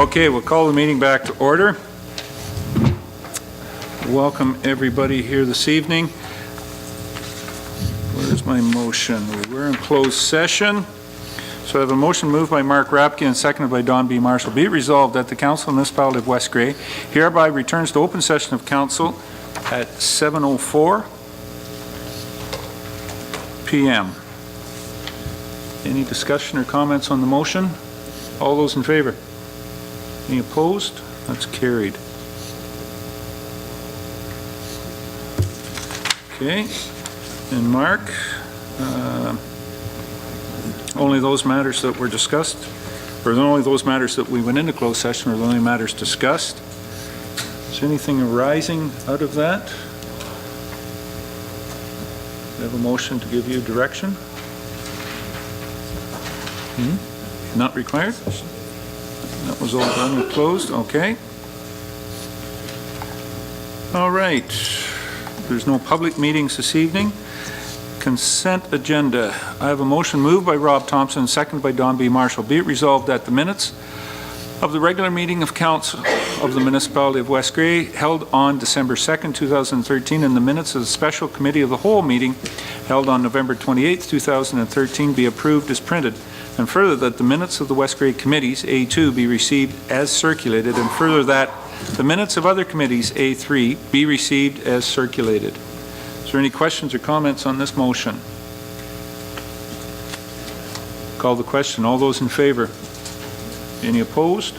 Okay, we'll call the meeting back to order. Welcome everybody here this evening. Where's my motion? We're in closed session. So I have a motion moved by Mark Rapke and seconded by Don B. Marshall. Be it resolved that the Council of the Municipality of West Grey hereby returns to open session of Council at 7:04 p.m. Any discussion or comments on the motion? All those in favor? Any opposed? That's carried. Okay. And Mark, only those matters that were discussed, or only those matters that we went into closed session are the only matters discussed. Is anything arising out of that? We have a motion to give you direction? Not required? That was all done and closed, okay. All right, there's no public meetings this evening. Consent agenda. I have a motion moved by Rob Thompson, seconded by Don B. Marshall. Be it resolved that the minutes of the regular meeting of Council of the Municipality of West Grey held on December 2nd, 2013, and the minutes of the Special Committee of the Whole meeting held on November 28th, 2013 be approved as printed. And further, that the minutes of the West Grey committees, A2, be received as circulated, and further that the minutes of other committees, A3, be received as circulated. Is there any questions or comments on this motion? Call the question. All those in favor? Any opposed?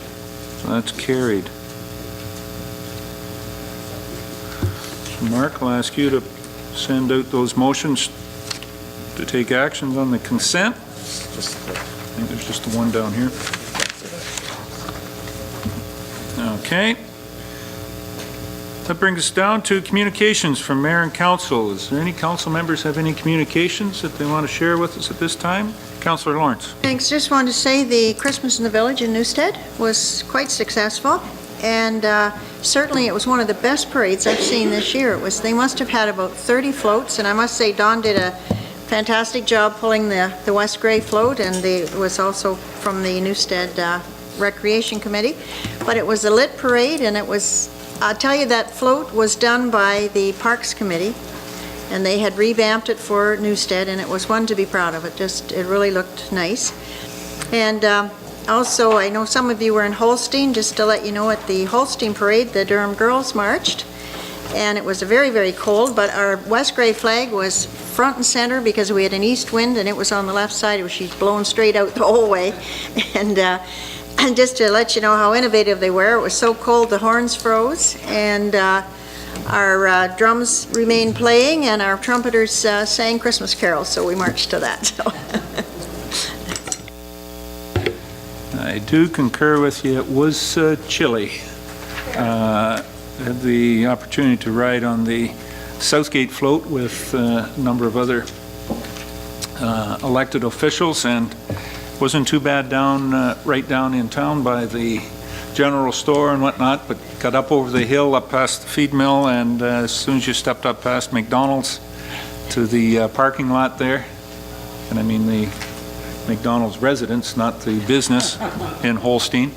So that's carried. So Mark, I'll ask you to send out those motions to take actions on the consent. I think there's just the one down here. Okay. That brings us down to communications from Mayor and Council. Is there any council members have any communications that they want to share with us at this time? Councillor Lawrence. Thanks. Just wanted to say the Christmas in the Village in Newstead was quite successful, and certainly it was one of the best parades I've seen this year. They must have had about 30 floats, and I must say Don did a fantastic job pulling the West Grey float, and it was also from the Newstead Recreation Committee. But it was a lit parade, and it was, I'll tell you, that float was done by the Parks Committee, and they had revamped it for Newstead, and it was one to be proud of. It really looked nice. And also, I know some of you were in Holstein. Just to let you know, at the Holstein parade, the Durham girls marched, and it was very, very cold, but our West Grey flag was front and center because we had an east wind, and it was on the left side. She's blown straight out the whole way. And just to let you know how innovative they were, it was so cold the horns froze, and our drums remained playing, and our trumpeters sang Christmas carols, so we marched to that. So. I do concur with you. It was chilly. I had the opportunity to ride on the Southgate float with a number of other elected officials, and wasn't too bad down right down in town by the general store and whatnot, but got up over the hill up past the feed mill, and as soon as you stepped up past McDonald's to the parking lot there, and I mean the McDonald's residence, not the business in Holstein,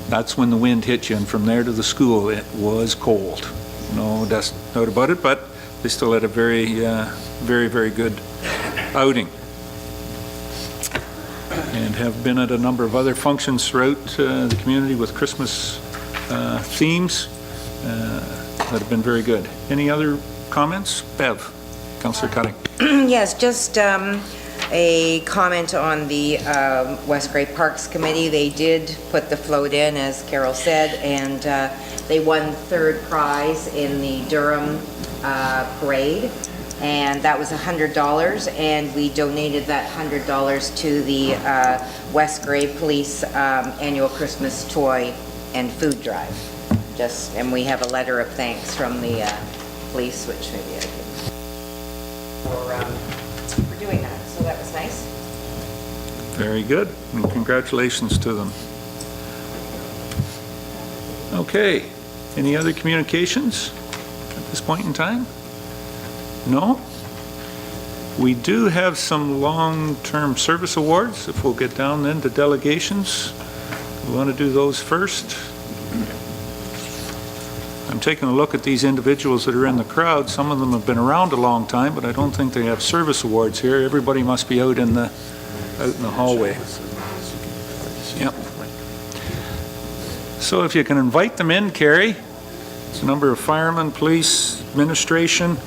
that's when the wind hit you, and from there to the school it was cold. No doubt about it, but they still had a very, very good outing. And have been at a number of other functions throughout the community with Christmas themes that have been very good. Any other comments? Bev, Councillor Cutting. Yes, just a comment on the West Grey Parks Committee. They did put the float in, as Carol said, and they won third prize in the Durham parade. And that was $100, and we donated that $100 to the West Grey Police annual Christmas toy and food drive. And we have a letter of thanks from the police, which maybe I can for doing that. So that was nice. Very good, and congratulations to them. Okay, any other communications at this point in time? No? We do have some long-term service awards, if we'll get down then to delegations. We want to do those first. I'm taking a look at these individuals that are in the crowd. Some of them have been around a long time, but I don't think they have service awards here. Everybody must be out in the hallway. Yep. So if you can invite them in, Carrie. It's a number of firemen, police, administration.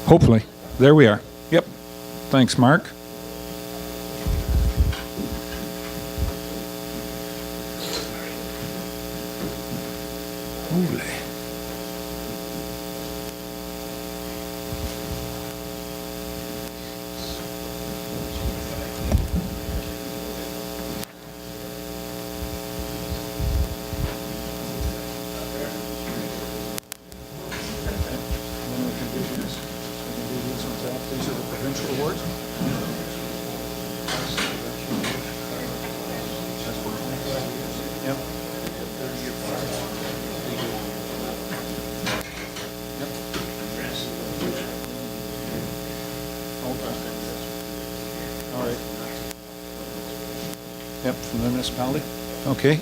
Hopefully. There we are. Yep. Thanks, Mark. Holy. These are the provincial awards. Yep. All right. Yep, from the municipality. Okay.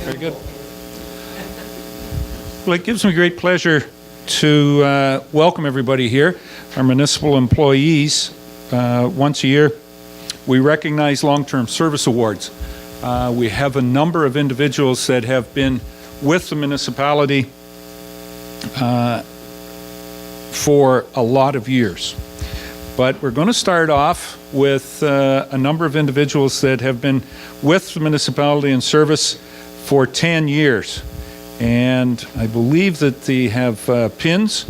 Very good. Well, it gives me great pleasure to welcome everybody here, our municipal employees. Once a year, we recognize long-term service awards. We have a number of individuals that have been with the municipality for a lot of years. But we're going to start off with a number of individuals that have been with the municipality in service for 10 years. And I believe that they have pins.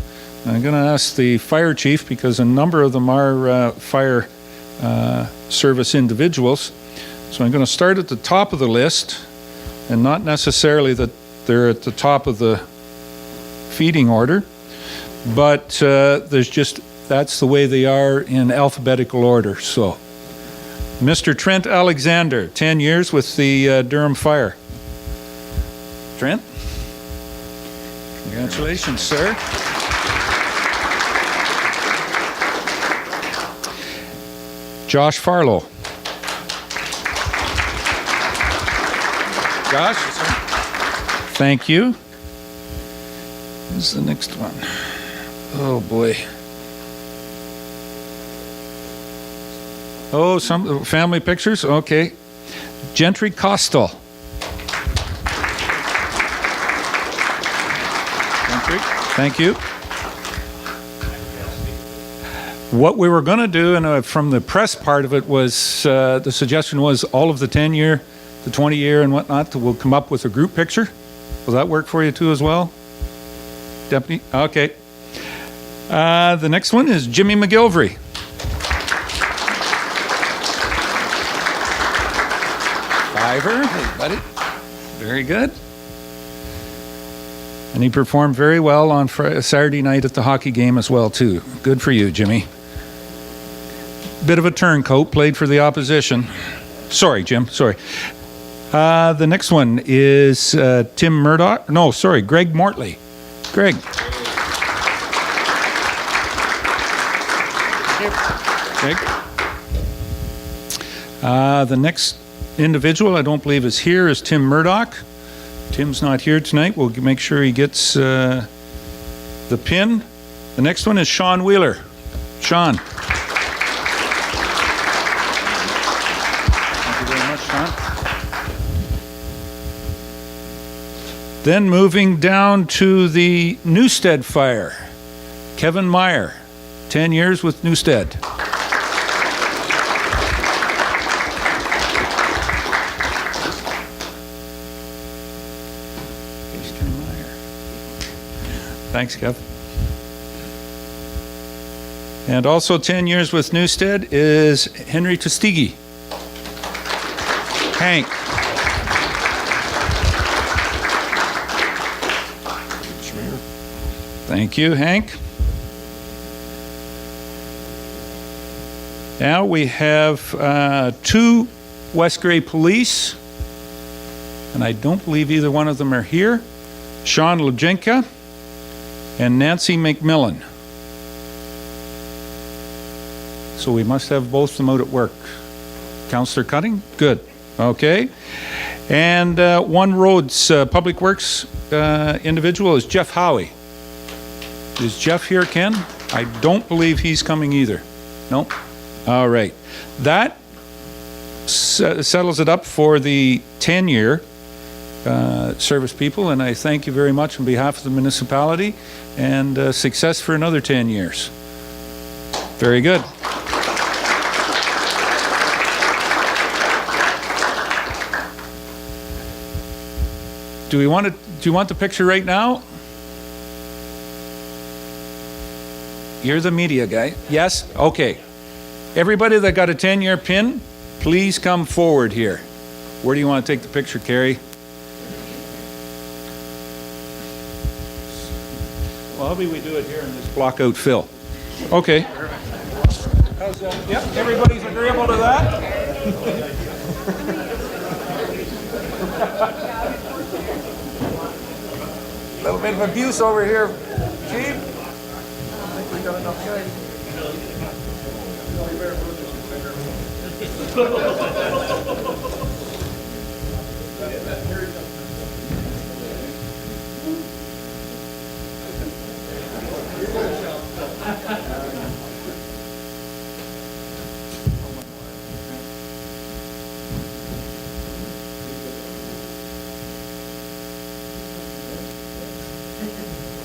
I'm going to ask the fire chief, because a number of them are fire service individuals. So I'm going to start at the top of the list, and not necessarily that they're at the top of the feeding order, but there's just, that's the way they are in alphabetical order. So, Mr. Trent Alexander, 10 years with the Durham Fire. Trent? Congratulations, sir. Josh Farlow. Josh? Thank you. Who's the next one? Oh, boy. Oh, some family pictures? Okay. Gentry Costal. Gentry, thank you. What we were going to do, and from the press part of it, was the suggestion was all of the 10-year, the 20-year, and whatnot, we'll come up with a group picture. Will that work for you too as well? Deputy? Okay. The next one is Jimmy McGilvery. Fiver. Hey, buddy. Very good. And he performed very well on Saturday night at the hockey game as well, too. Good for you, Jimmy. Bit of a turncoat, played for the opposition. Sorry, Jim, sorry. The next one is Tim Murdoch. No, sorry, Greg Mortley. Greg. Greg. The next individual I don't believe is here is Tim Murdoch. Tim's not here tonight. We'll make sure he gets the pin. The next one is Sean Wheeler. Sean. Thank you very much, Sean. Then moving down to the Newstead Fire. Kevin Meyer, 10 years with Newstead. Thanks, Kev. And also 10 years with Newstead is Henry Tostigi. Hank. Thank you, Hank. Now we have 2 West Grey Police, and I don't believe either one of them are here. Sean Lejenka and Nancy McMillan. So we must have both of them out at work. Councillor Cutting? Good. Okay. And One Roads Public Works individual is Jeff Howie. Is Jeff here, Ken? I don't believe he's coming either. Nope. All right. That settles it up for the 10-year service people, and I thank you very much on behalf of the municipality, and success for another 10 years. Very good. Do you want the picture right now? You're the media guy. Yes? Okay. Everybody that got a 10-year pin, please come forward here. Where do you want to take the picture, Carrie? Well, how about we do it here in this block out fill? Okay. How's that? Yep, everybody's agreeable to that? A little bit of abuse over here, Chief.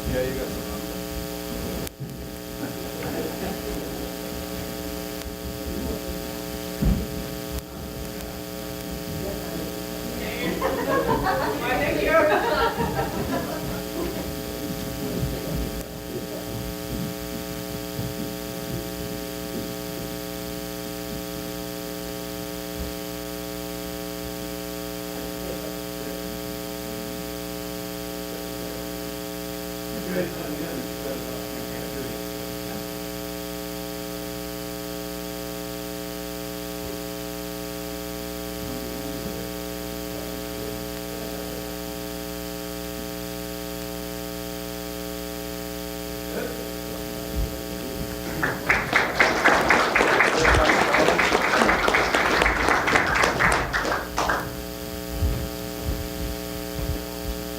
Yeah, you got some.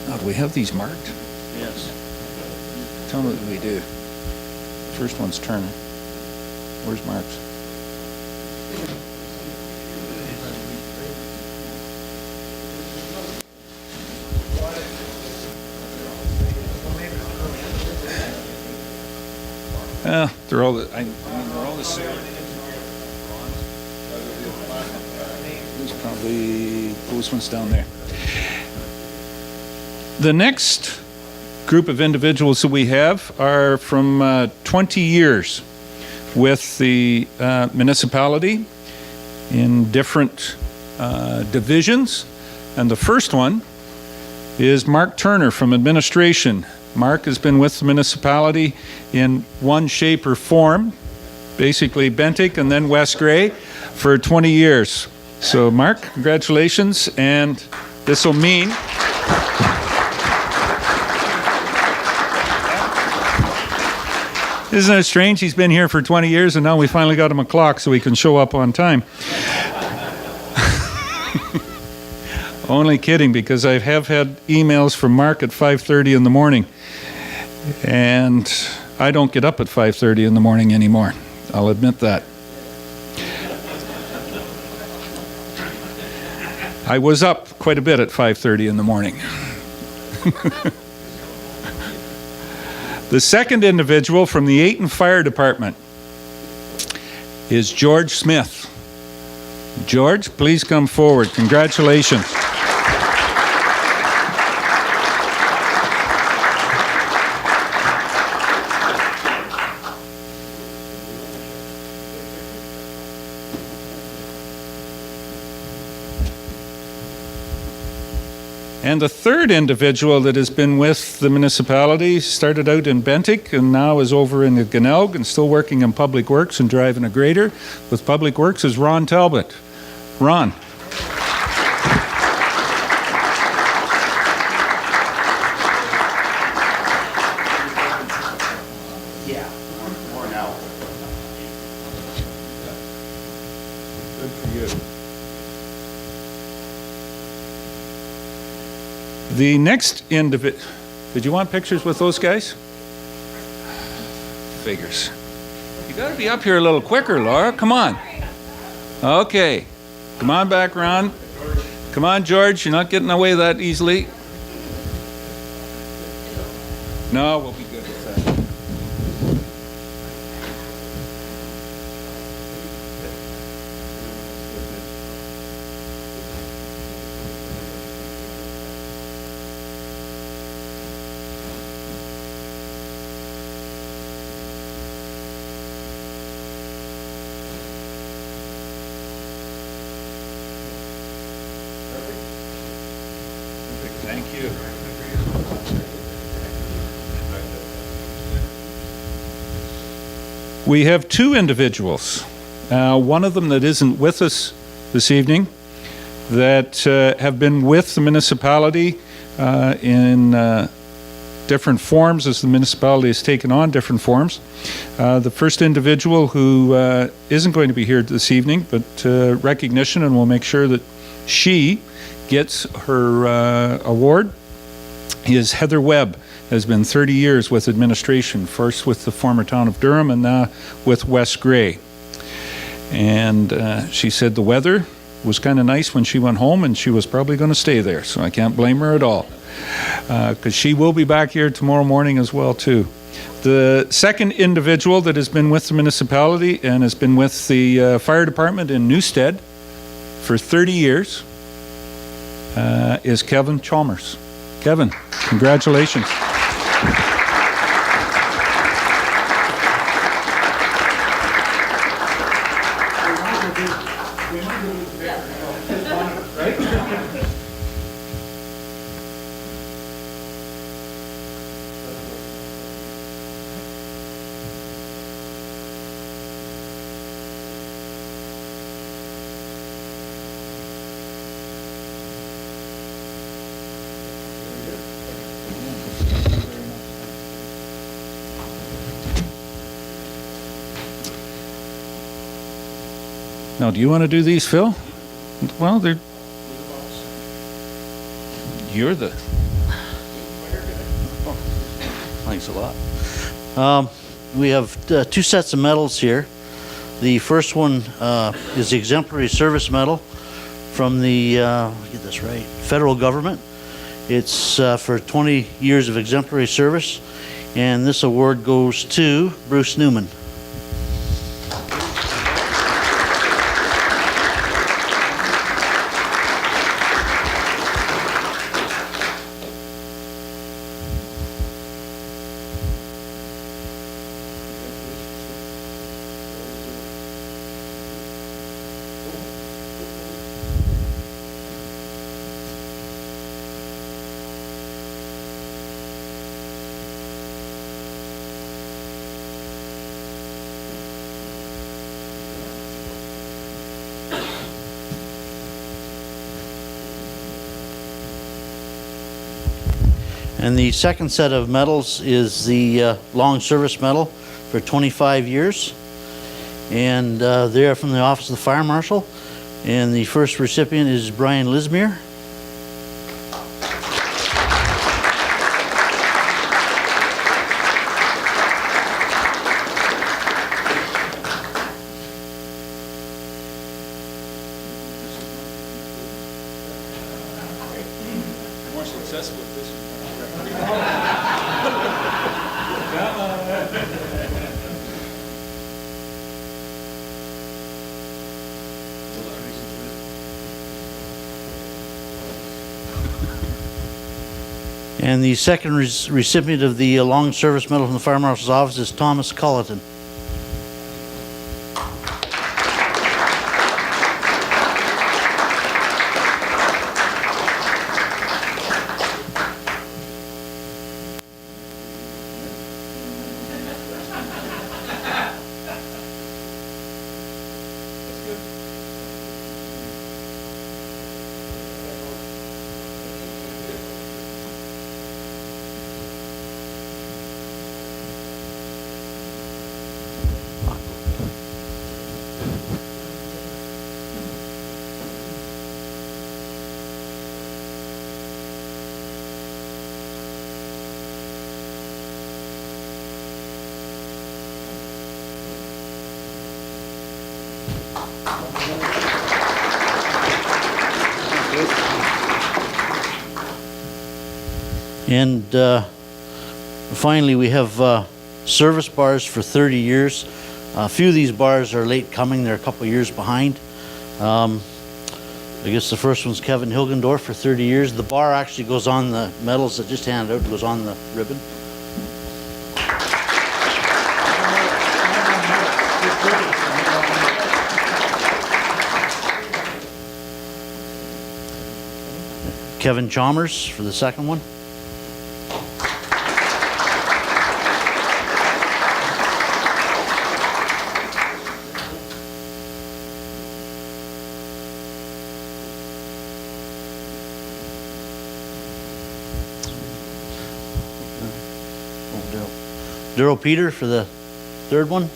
Now, do we have these marked? Yes. Tell me what we do. First one's Turner. Where's Mark's? They're all the, I mean, they're all the same. There's probably those ones down there. The next group of individuals that we have are from 20 years with the municipality in different divisions. And the first one is Mark Turner from administration. Mark has been with the municipality in one shape or form, basically Bentic and then West Grey, for 20 years. So Mark, congratulations, and this will mean isn't it strange? He's been here for 20 years and now we finally got him a clock so he can show up on time. Only kidding, because I have had emails from Mark at 5:30 in the morning. And I don't get up at 5:30 in the morning anymore. I'll admit that. I was up quite a bit at 5:30 in the morning. The second individual from the Ayton Fire Department is George Smith. George, please come forward. Congratulations. And the third individual that has been with the municipality started out in Bentic and now is over in the Ganelg and still working in Public Works and driving a grader with Public Works is Ron Talbot. Ron. Good for you. The next individual, did you want pictures with those guys? Figures. You got to be up here a little quicker, Laura. Come on. Okay. Come on back, Ron. Come on, George. You're not getting away that easily. No, we'll be good with that. Thank you. We have two individuals, one of them that isn't with us this evening, that have been with the municipality in different forms as the municipality has taken on different forms. The first individual who isn't going to be here this evening, but recognition, and we'll make sure that she gets her award, is Heather Webb. Has been 30 years with administration, first with the former town of Durham and now with West Grey. And she said the weather was kind of nice when she went home and she was probably going to stay there, so I can't blame her at all. Because she will be back here tomorrow morning as well too. The second individual that has been with the municipality and has been with the fire department in Newstead for 30 years is Kevin Chalmers. Kevin, congratulations. Now, do you want to do these, Phil? Well, they're... You're the... Thanks a lot. We have two sets of medals here. The first one is the Exemplary Service Medal from the, get this right, federal government. It's for 20 years of exemplary service, and this award goes to Bruce Newman. And the second set of medals is the Long Service Medal for 25 years. And they are from the Office of the Fire Marshal. And the first recipient is Brian Lismere. More successful with this one. And the second recipient of the Long Service Medal from the Fire Marshal's Office is Thomas Colleton. And finally, we have service bars for 30 years. A few of these bars are late coming. They're a couple years behind. I guess the first one's Kevin Hilgendorf for 30 years. The bar actually goes on the medals that just handed out, goes on the ribbon. Kevin Chalmers for the second one. Daryl Peter for the third one.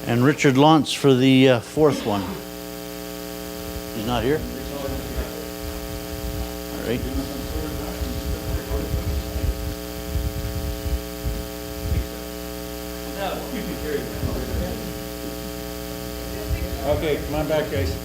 And Richard Lantz for the fourth one. He's not here? All right. Okay, come on back, guys.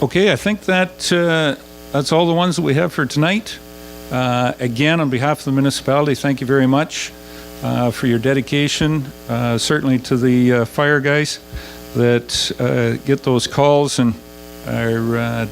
Okay, I think that's all the ones that we have for tonight. Again, on behalf of the municipality, thank you very much for your dedication, certainly to the fire guys that get those calls and are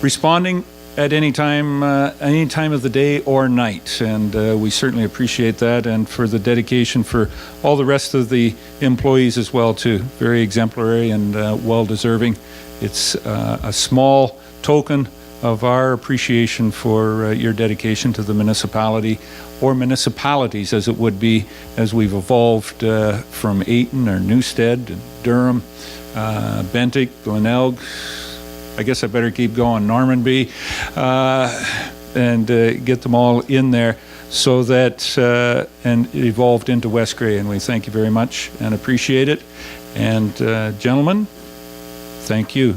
responding at any time of the day or night, and we certainly appreciate that, and for the dedication for all the rest of the employees as well too. Very exemplary and well-deserving. It's a small token of our appreciation for your dedication to the municipality, or municipalities as it would be, as we've evolved from Ayton or Newstead, Durham, Bentinck, Glenelg. I guess I better keep going, Normanby, and get them all in there so that, and it evolved into West Grey, and we thank you very much and appreciate it. And gentlemen, thank you.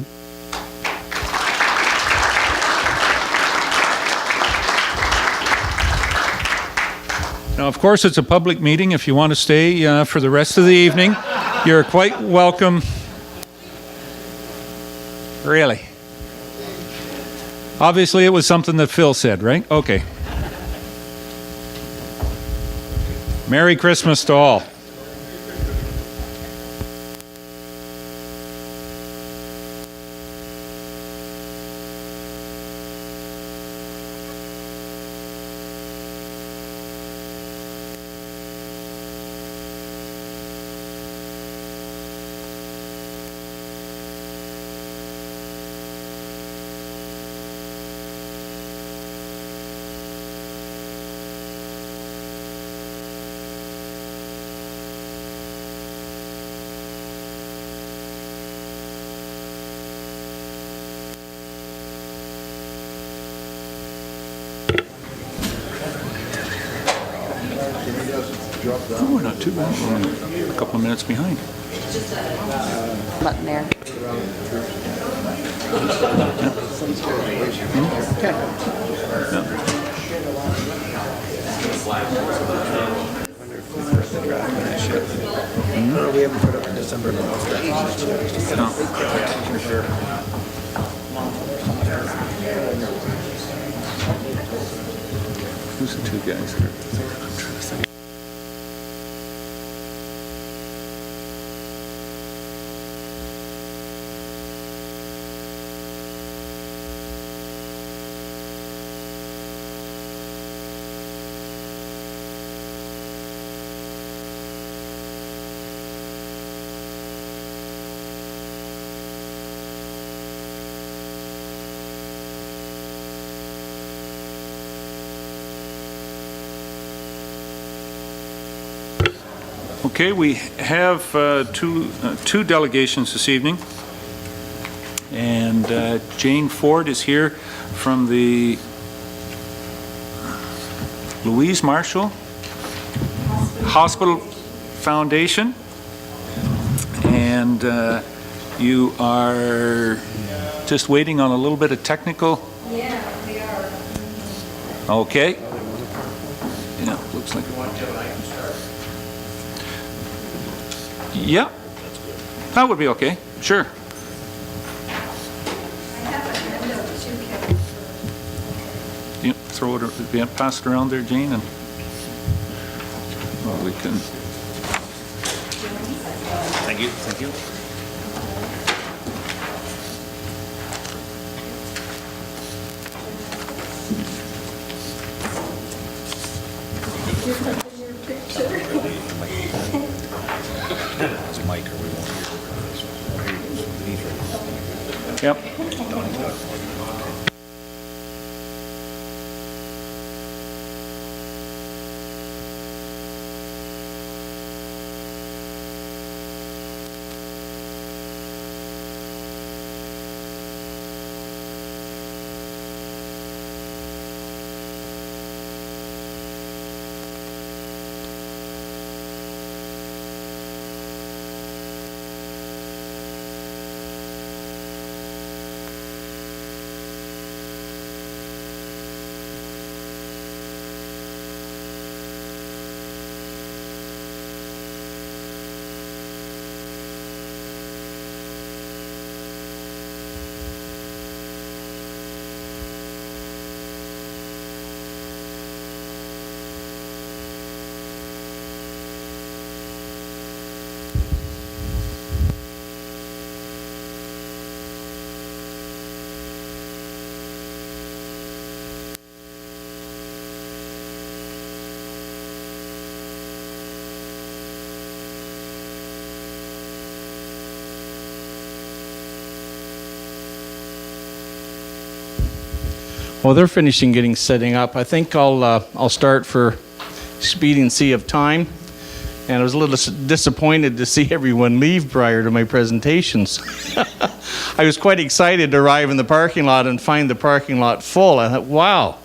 Now, of course, it's a public meeting. If you want to stay for the rest of the evening, you're quite welcome. Really? Obviously, it was something that Phil said, right? Okay. Merry Christmas to all. Oh, we're not too bad. We're a couple of minutes behind. Button there. Okay. We haven't put up in December. Who's the two guys that are? I'm trying to think. Okay, we have two delegations this evening. And Jane Ford is here from the Louise Marshall Hospital Foundation. And you are just waiting on a little bit of technical. Yeah, we are. Okay. Yeah, looks like. Yeah, that would be okay. Sure. I have a window too, Kevin. Yeah, throw it, yeah, pass it around there, Jane, and well, we can. Thank you, thank you. It's a mic, or we won't hear. Yep. Well, they're finishing setting up. I think I'll start for speed and sea of time. And I was a little disappointed to see everyone leave prior to my presentations. I was quite excited to arrive in the parking lot and find the parking lot full. I thought, wow,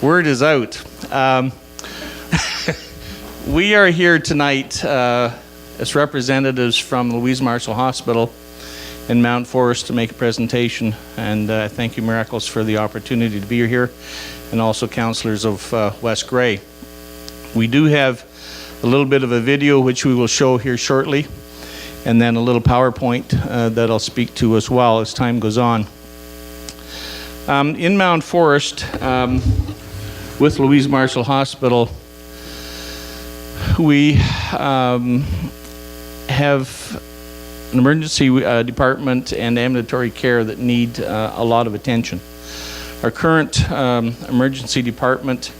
word is out. We are here tonight as representatives from Louise Marshall Hospital in Mount Forest to make a presentation, and thank you, Miracles, for the opportunity to be here, and also councillors of West Grey. We do have a little bit of a video which we will show here shortly, and then a little PowerPoint that I'll speak to as well as time goes on. In Mount Forest, with Louise Marshall Hospital, we have an emergency department and ambulatory care that need a lot of attention. Our current emergency department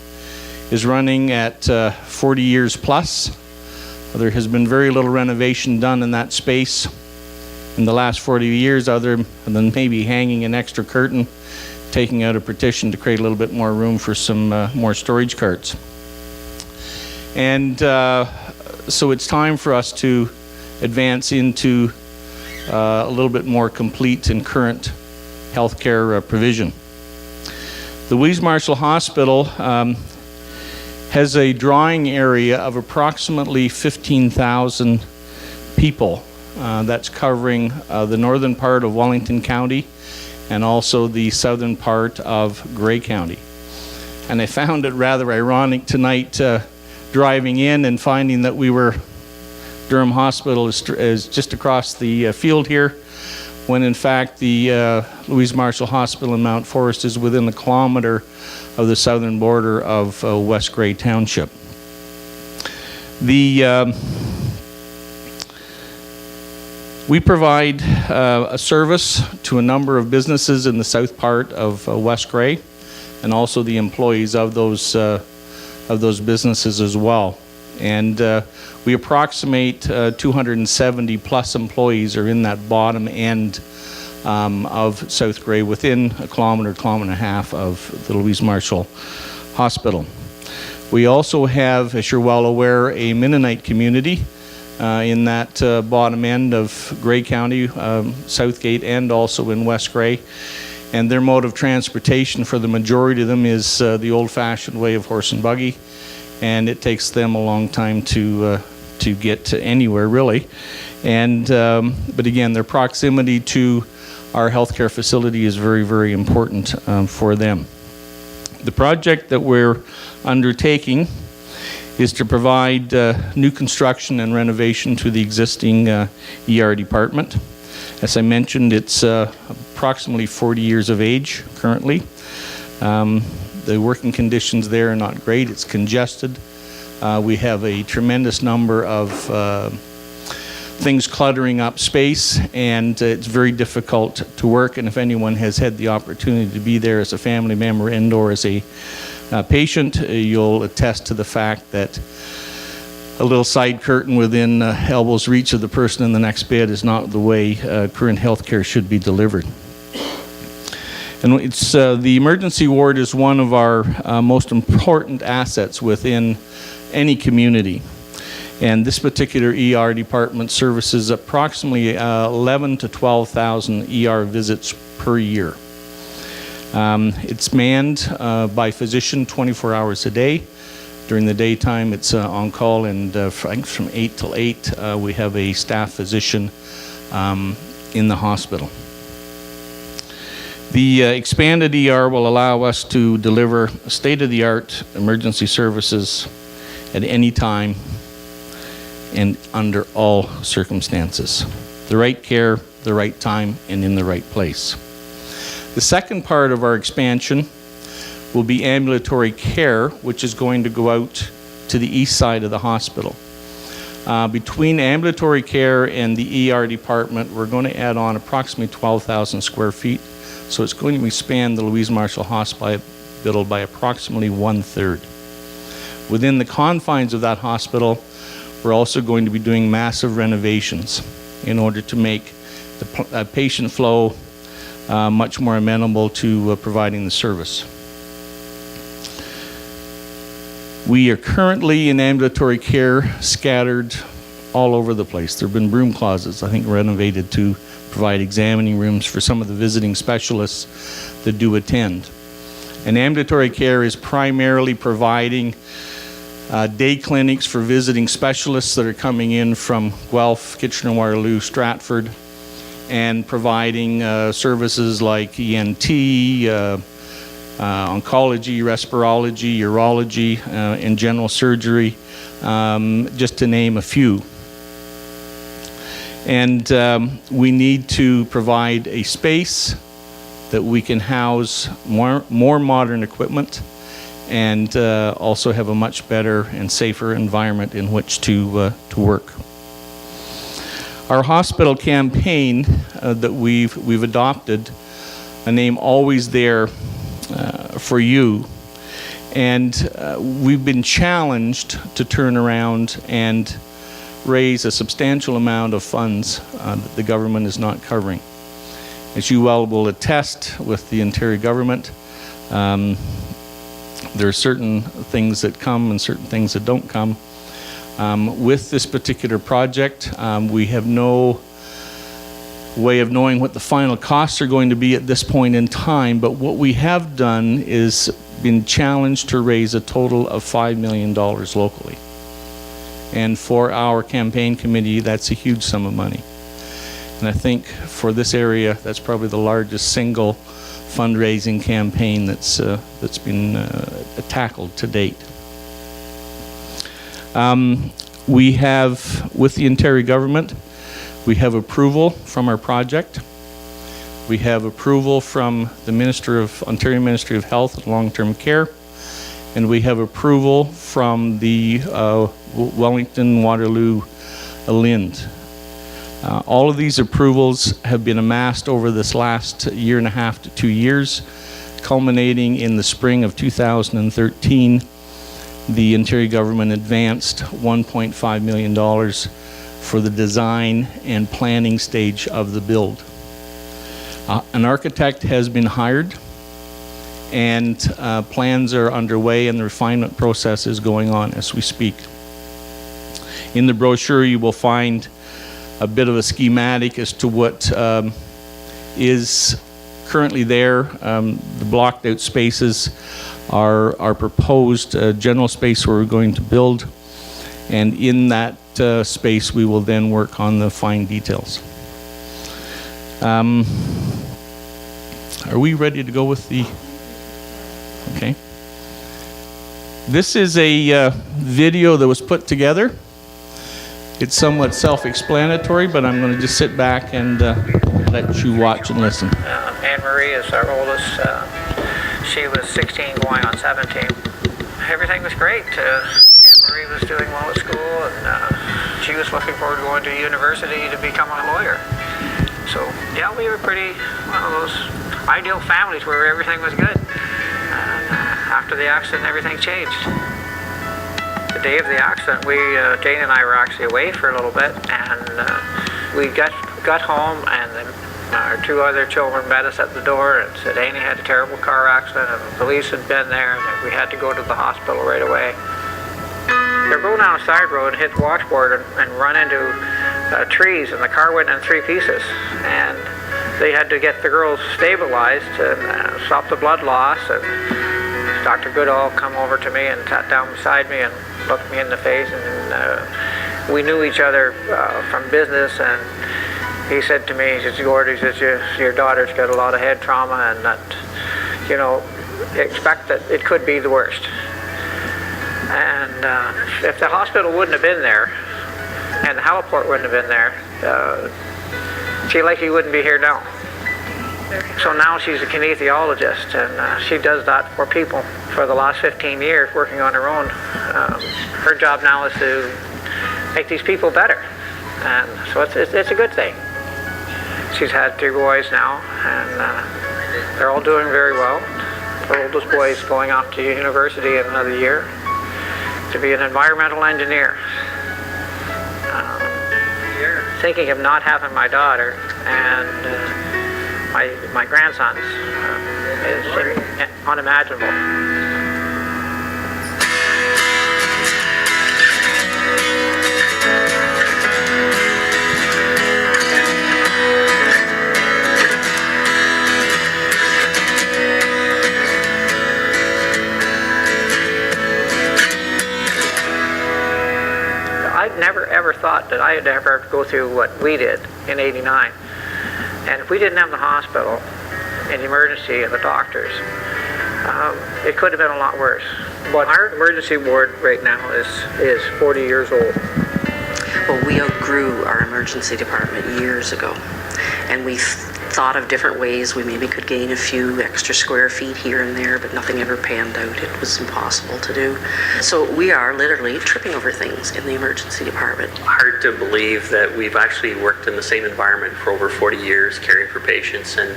is running at 40 years plus. There has been very little renovation done in that space in the last 40 years, other than maybe hanging an extra curtain, taking out a partition to create a little bit more room for some more storage carts. And so it's time for us to advance into a little bit more complete and current healthcare provision. The Louise Marshall Hospital has a drawing area of approximately 15,000 people. That's covering the northern part of Wellington County and also the southern part of Grey County. And I found it rather ironic tonight driving in and finding that Durham Hospital is just across the field here, when in fact the Louise Marshall Hospital in Mount Forest is within a kilometer of the southern border of West Grey Township. We provide a service to a number of businesses in the south part of West Grey, and also the employees of those businesses as well. And we approximate 270 plus employees are in that bottom end of South Grey, within a kilometer and a half of the Louise Marshall Hospital. We also have, as you're well aware, a Mennonite community in that bottom end of Grey County, Southgate, and also in West Grey. And their mode of transportation for the majority of them is the old-fashioned way of horse and buggy, and it takes them a long time to get to anywhere, really. And but again, their proximity to our healthcare facility is very, very important for them. The project that we're undertaking is to provide new construction and renovation to the existing ER department. As I mentioned, it's approximately 40 years of age currently. The working conditions there are not great. It's congested. We have a tremendous number of things cluttering up space, and it's very difficult to work. And if anyone has had the opportunity to be there as a family member and or as a patient, you'll attest to the fact that a little side curtain within elbow's reach of the person in the next bed is not the way current health care should be delivered. And it's the emergency ward is one of our most important assets within any community. And this particular ER department services approximately 11 to 12,000 ER visits per year. It's manned by physician 24 hours a day. During the daytime, it's on call, and I think from 8 till 8, we have a staff physician in the hospital. The expanded ER will allow us to deliver state-of-the-art emergency services at any time and under all circumstances. The right care, the right time, and in the right place. The second part of our expansion will be ambulatory care, which is going to go out to the east side of the hospital. Between ambulatory care and the ER department, we're going to add on approximately 12,000 square feet. So it's going to expand the Louise Marshall Hospital by approximately 1/3. Within the confines of that hospital, we're also going to be doing massive renovations in order to make the patient flow much more amenable to providing the service. We are currently in ambulatory care scattered all over the place. There have been broom closets, I think, renovated to provide examining rooms for some of the visiting specialists that do attend. And ambulatory care is primarily providing day clinics for visiting specialists that are coming in from Guelph, Kitchener-Waterloo, Stratford, and providing services like ENT, oncology, respirology, urology, and general surgery, just to name a few. And we need to provide a space that we can house more modern equipment and also have a much better and safer environment in which to work. Our hospital campaign that we've adopted, a name always there for you, and we've been challenged to turn around and raise a substantial amount of funds that the government is not covering. As you well will attest with the Ontario government, there are certain things that come and certain things that don't come. With this particular project, we have no way of knowing what the final costs are going to be at this point in time, but what we have done is been challenged to raise a total of $5 million locally. And for our campaign committee, that's a huge sum of money. And I think for this area, that's probably the largest single fundraising campaign that's been tackled to date. We have, with the Ontario government, we have approval from our project. We have approval from the Ontario Ministry of Health and Long-Term Care, and we have approval from the Wellington Waterloo LIND. All of these approvals have been amassed over this last 1.5 to 2 years, culminating in the spring of 2013. The Ontario government advanced $1.5 million for the design and planning stage of the build. An architect has been hired, and plans are underway, and the refinement process is going on as we speak. In the brochure, you will find a bit of a schematic as to what is currently there. The blocked out spaces are proposed general space where we're going to build, and in that space we will then work on the fine details. Are we ready to go with the... Okay. This is a video that was put together. It's somewhat self-explanatory, but I'm going to just sit back and let you watch and listen. Anne Marie is our oldest. She was 16 going on 17. Everything was great. Anne Marie was doing well at school, and she was looking forward to going to university to become a lawyer. So, yeah, we were pretty one of those ideal families where everything was good. And after the accident, everything changed. The day of the accident, Jane and I were actually away for a little bit, and we got home, and then our two other children met us at the door and said Annie had a terrible car accident, and the police had been there, and that we had to go to the hospital right away. They're going down a side road and hit the washboard and run into trees, and the car went in 3 pieces, and they had to get the girls stabilized and stop the blood loss. And Dr. Goodall come over to me and sat down beside me and looked me in the face, and we knew each other from business, and he said to me, he says, Gord, he says, your daughter's got a lot of head trauma, and that, you know, expect that it could be the worst. And if the hospital wouldn't have been there, and the heliport wouldn't have been there, she likely wouldn't be here now. So now she's a kinesiologist, and she does that for people for the last 15 years, working on her own. Her job now is to make these people better, and so it's a good thing. She's had 3 boys now, and they're all doing very well. Her oldest boy is going off to university in another year to be an environmental engineer. Thinking of not having my daughter and my grandsons is unimaginable. Never ever thought that I'd ever go through what we did in '89. And if we didn't have the hospital and the emergency and the doctors, it could have been a lot worse. But our emergency ward right now is 40 years old. Well, we outgrew our emergency department years ago, and we thought of different ways we maybe could gain a few extra square feet here and there, but nothing ever panned out. It was impossible to do. So we are literally tripping over things in the emergency department. Hard to believe that we've actually worked in the same environment for over 40 years, caring for patients, and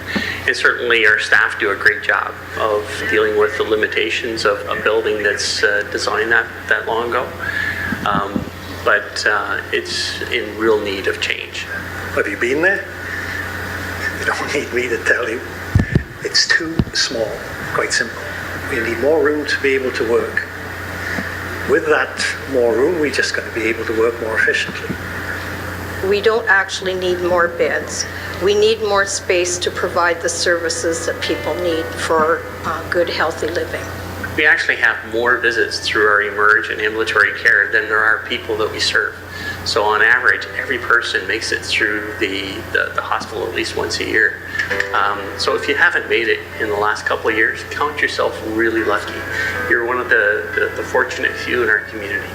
certainly our staff do a great job of dealing with the limitations of a building that's designed that long ago. But it's in real need of change. Have you been there? You don't need me to tell you. It's too small, quite simple. We need more room to be able to work. With that more room, we're just going to be able to work more efficiently. We don't actually need more beds. We need more space to provide the services that people need for good, healthy living. We actually have more visits through our emerge and ambulatory care than there are people that we serve. So on average, every person makes it through the hospital at least once a year. So if you haven't made it in the last couple of years, count yourself really lucky. You're one of the fortunate few in our community.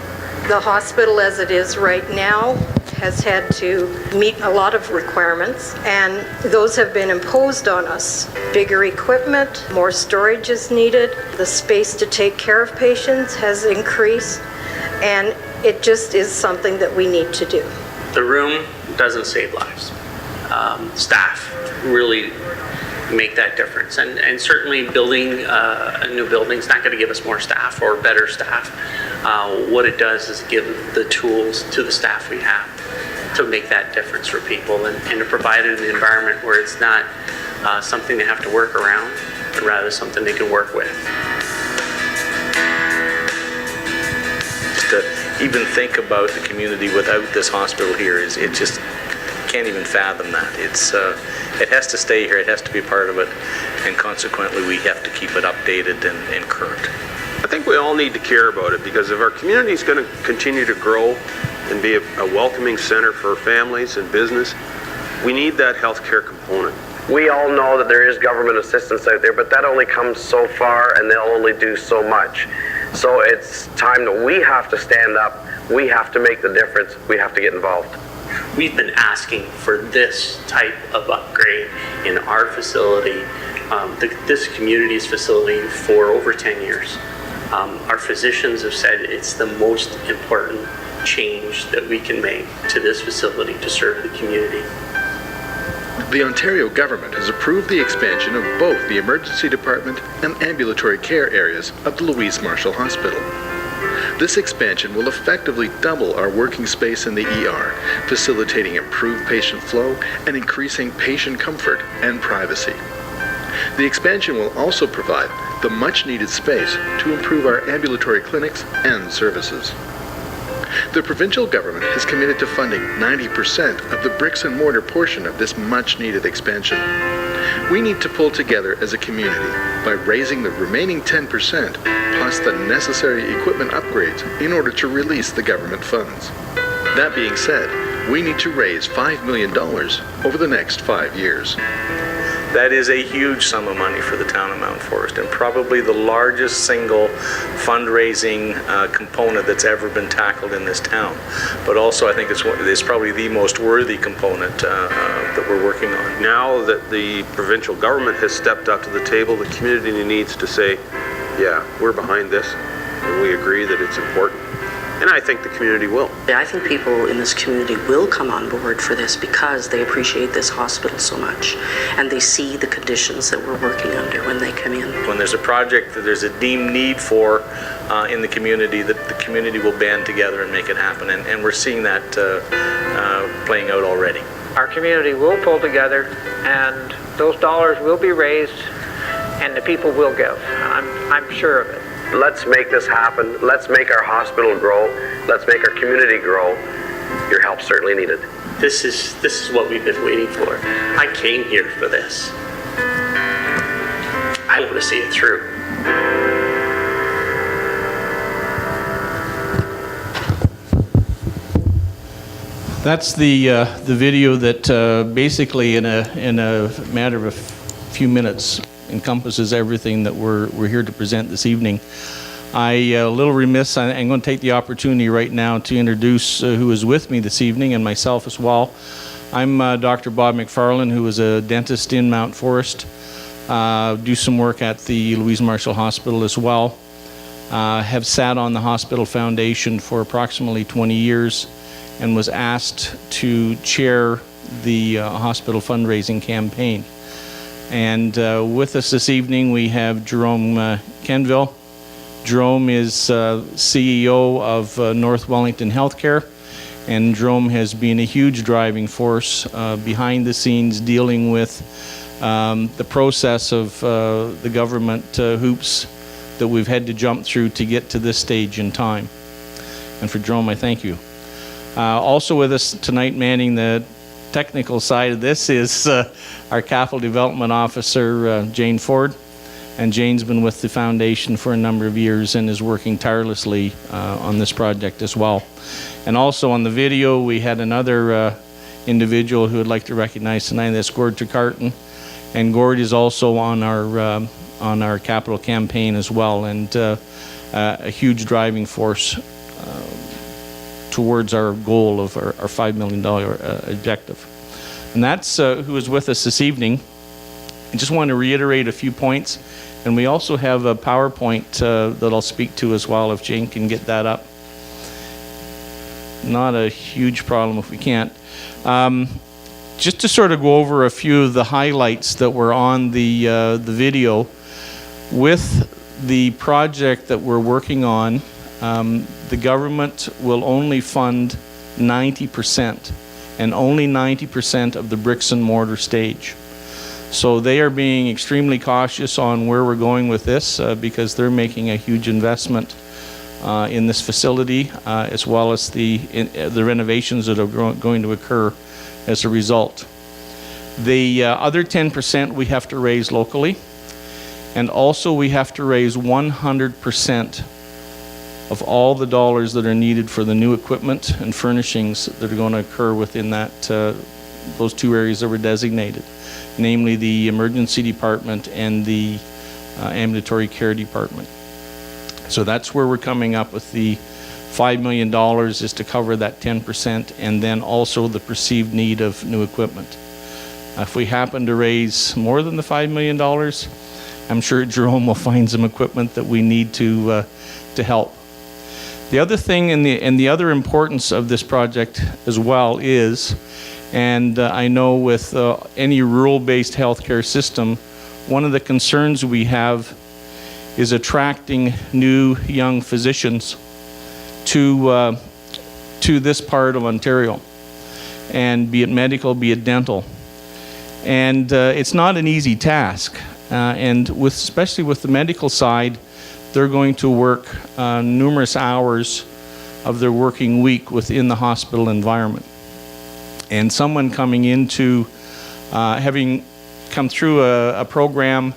The hospital as it is right now has had to meet a lot of requirements, and those have been imposed on us. Bigger equipment, more storage is needed, the space to take care of patients has increased, and it just is something that we need to do. The room doesn't save lives. Staff really make that difference, and certainly building a new building is not going to give us more staff or better staff. What it does is give the tools to the staff we have to make that difference for people, and to provide an environment where it's not something they have to work around, but rather something they can work with. Just even think about the community without this hospital here is, it just can't even fathom that. It has to stay here, it has to be part of it, and consequently we have to keep it updated and current. I think we all need to care about it, because if our community is going to continue to grow and be a welcoming center for families and business, we need that healthcare component. We all know that there is government assistance out there, but that only comes so far and they'll only do so much. So it's time that we have to stand up, we have to make the difference, we have to get involved. We've been asking for this type of upgrade in our facility, this community's facility, for over 10 years. Our physicians have said it's the most important change that we can make to this facility to serve the community. The Ontario government has approved the expansion of both the emergency department and ambulatory care areas of the Louise Marshall Hospital. This expansion will effectively double our working space in the ER, facilitating improved patient flow and increasing patient comfort and privacy. The expansion will also provide the much-needed space to improve our ambulatory clinics and services. The provincial government has committed to funding 90% of the bricks and mortar portion of this much-needed expansion. We need to pull together as a community by raising the remaining 10% plus the necessary equipment upgrades in order to release the government funds. That being said, we need to raise $5 million over the next 5 years. That is a huge sum of money for the town of Mount Forest, and probably the largest single fundraising component that's ever been tackled in this town. But also I think it's probably the most worthy component that we're working on. Now that the provincial government has stepped up to the table, the community needs to say, yeah, we're behind this, and we agree that it's important. And I think the community will. I think people in this community will come on board for this because they appreciate this hospital so much, and they see the conditions that we're working under when they come in. When there's a project that there's a deemed need for in the community, that the community will band together and make it happen, and we're seeing that playing out already. Our community will pull together, and those dollars will be raised, and the people will give. I'm sure of it. Let's make this happen. Let's make our hospital grow. Let's make our community grow. Your help certainly needed. This is what we've been waiting for. I came here for this. I want to see it through. That's the video that basically in a matter of a few minutes encompasses everything that we're here to present this evening. A little remiss, I'm going to take the opportunity right now to introduce who is with me this evening, and myself as well. I'm Dr. Bob McFarland, who is a dentist in Mount Forest. Do some work at the Louise Marshall Hospital as well. Have sat on the hospital foundation for approximately 20 years and was asked to chair the hospital fundraising campaign. And with us this evening we have Jerome Kenville. Jerome is CEO of North Wellington Healthcare, and Jerome has been a huge driving force behind the scenes dealing with the process of the government hoops that we've had to jump through to get to this stage in time. And for Jerome, I thank you. Also with us tonight, manning the technical side of this, is our Capital Development Officer, Jane Ford. And Jane's been with the foundation for a number of years and is working tirelessly on this project as well. And also on the video, we had another individual who would like to recognize tonight. That's Gord Trecarton. And Gord is also on our capital campaign as well, and a huge driving force towards our goal of our $5 million objective. And that's who is with us this evening. I just want to reiterate a few points, and we also have a PowerPoint that I'll speak to as well, if Jane can get that up. Not a huge problem if we can't. Just to sort of go over a few of the highlights that were on the video. With the project that we're working on, the government will only fund 90%, and only 90% of the bricks and mortar stage. So they are being extremely cautious on where we're going with this because they're making a huge investment in this facility, as well as the renovations that are going to occur as a result. The other 10% we have to raise locally, and also we have to raise 100% of all the dollars that are needed for the new equipment and furnishings that are going to occur within that those two areas that were designated, namely the emergency department and the ambulatory care department. So that's where we're coming up with the $5 million is to cover that 10%, and then also the perceived need of new equipment. If we happen to raise more than the $5 million, I'm sure Jerome will find some equipment that we need to help. The other thing and the other importance of this project as well is, and I know with any rural-based healthcare system, one of the concerns we have is attracting new young physicians to this part of Ontario, and be it medical, be it dental. And it's not an easy task, and especially with the medical side, they're going to work numerous hours of their working week within the hospital environment. And someone coming into, having come through a program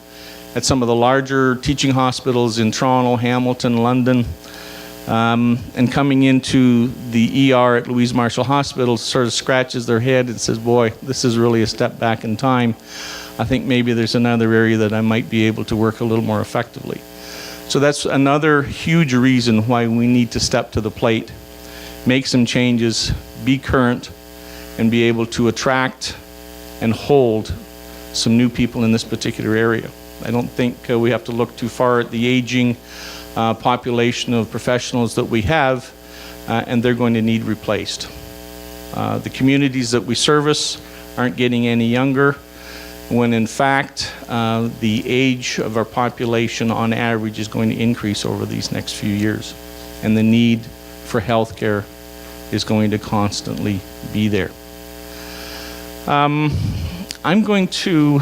at some of the larger teaching hospitals in Toronto, Hamilton, London, and coming into the ER at Louise Marshall Hospital, sort of scratches their head and says, boy, this is really a step back in time. I think maybe there's another area that I might be able to work a little more effectively. So that's another huge reason why we need to step to the plate, make some changes, be current, and be able to attract and hold some new people in this particular area. I don't think we have to look too far at the aging population of professionals that we have, and they're going to need replaced. The communities that we service aren't getting any younger, when in fact the age of our population on average is going to increase over these next few years, and the need for health care is going to constantly be there. I'm going to,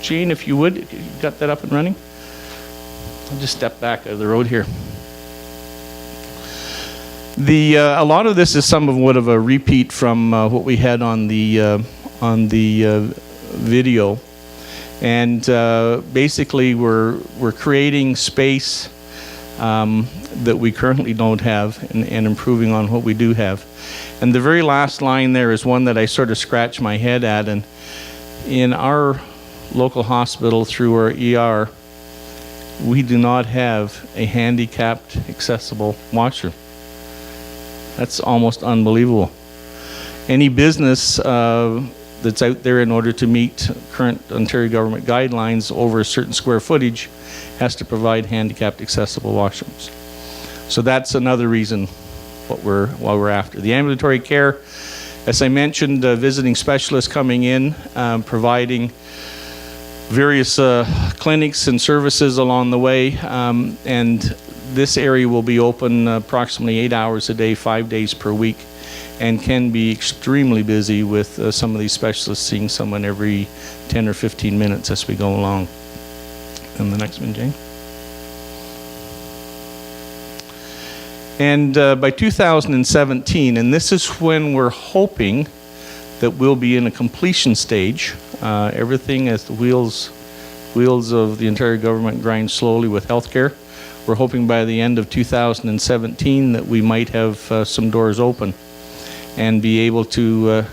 Jane, if you would, you got that up and running? I'll just step back out of the road here. A lot of this is somewhat of a repeat from what we had on the video, and basically we're creating space that we currently don't have, and improving on what we do have. And the very last line there is one that I sort of scratch my head at, and in our local hospital through our ER, we do not have a handicapped accessible washroom. That's almost unbelievable. Any business that's out there in order to meet current Ontario government guidelines over a certain square footage has to provide handicapped accessible washrooms. So that's another reason why we're after. The ambulatory care, as I mentioned, visiting specialists coming in, providing various clinics and services along the way, and this area will be open approximately 8 hours a day, 5 days per week, and can be extremely busy with some of these specialists seeing someone every 10 or 15 minutes as we go along. And the next one, Jane. And by 2017, and this is when we're hoping that we'll be in a completion stage, everything as the wheels of the Ontario government grind slowly with healthcare. We're hoping by the end of 2017 that we might have some doors open and be able to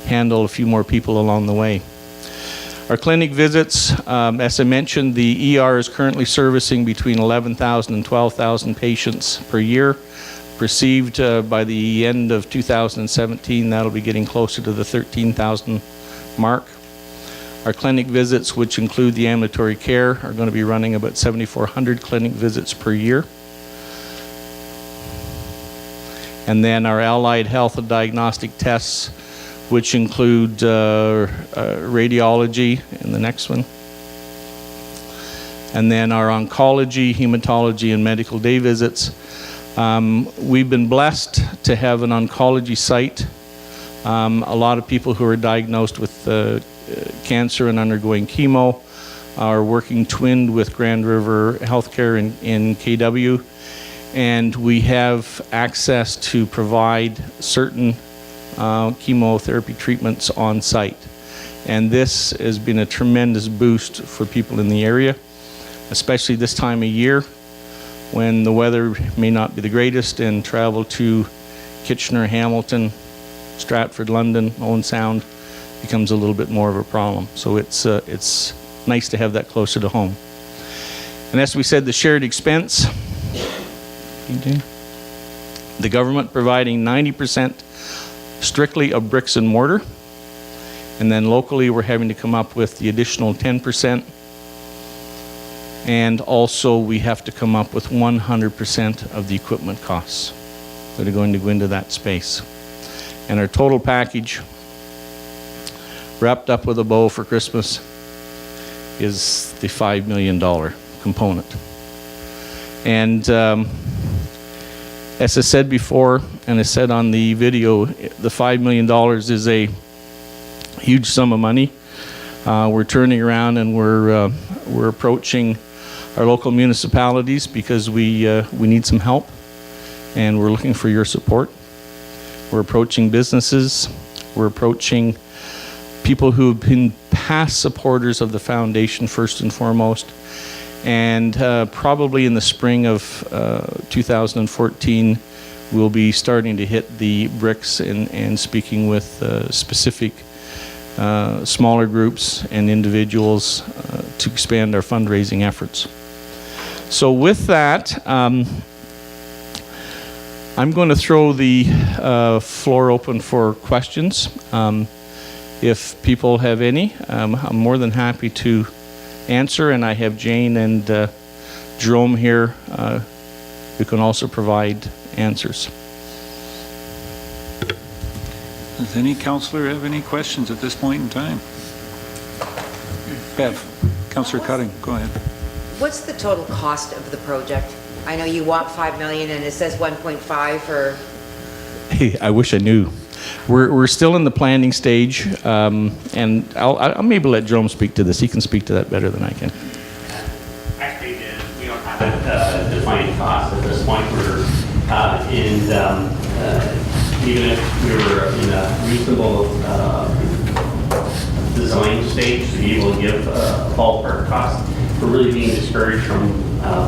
handle a few more people along the way. Our clinic visits, as I mentioned, the ER is currently servicing between 11,000 and 12,000 patients per year. Perceived by the end of 2017, that'll be getting closer to the 13,000 mark. Our clinic visits, which include the ambulatory care, are going to be running about 7,400 clinic visits per year. And then our allied health and diagnostic tests, which include radiology, and the next one. And then our oncology, hematology, and medical day visits. We've been blessed to have an oncology site. A lot of people who are diagnosed with cancer and undergoing chemo are working twinned with Grand River Healthcare in KW. and we have access to provide certain chemotherapy treatments on site. And this has been a tremendous boost for people in the area, especially this time of year when the weather may not be the greatest and travel to Kitchener, Hamilton, Stratford, London, Owen Sound becomes a little bit more of a problem. So it's nice to have that closer to home. And as we said, the shared expense, the government providing 90% strictly of bricks and mortar, and then locally we're having to come up with the additional 10%, and also we have to come up with 100% of the equipment costs that are going to go into that space. And our total package, wrapped up with a bow for Christmas, is the $5 million component. And as I said before, and I said on the video, the $5 million is a huge sum of money. We're turning around and we're approaching our local municipalities because we need some help, and we're looking for your support. We're approaching businesses. We're approaching people who have been past supporters of the foundation first and foremost. And probably in the spring of 2014, we'll be starting to hit the bricks and speaking with specific smaller groups and individuals to expand our fundraising efforts. So with that, I'm going to throw the floor open for questions. If people have any, I'm more than happy to answer, and I have Jane and Jerome here who can also provide answers. Does any councillor have any questions at this point in time? Bev, Councillor Cutting, go ahead. What's the total cost of the project? I know you want $5 million and it says 1.5 for... Hey, I wish I knew. We're still in the planning stage, and I'll maybe let Jerome speak to this. He can speak to that better than I can. Actually, we don't have a defined cost at this point. We're even if we were in a reasonable design stage to be able to give a ballpark cost, we're really being discouraged from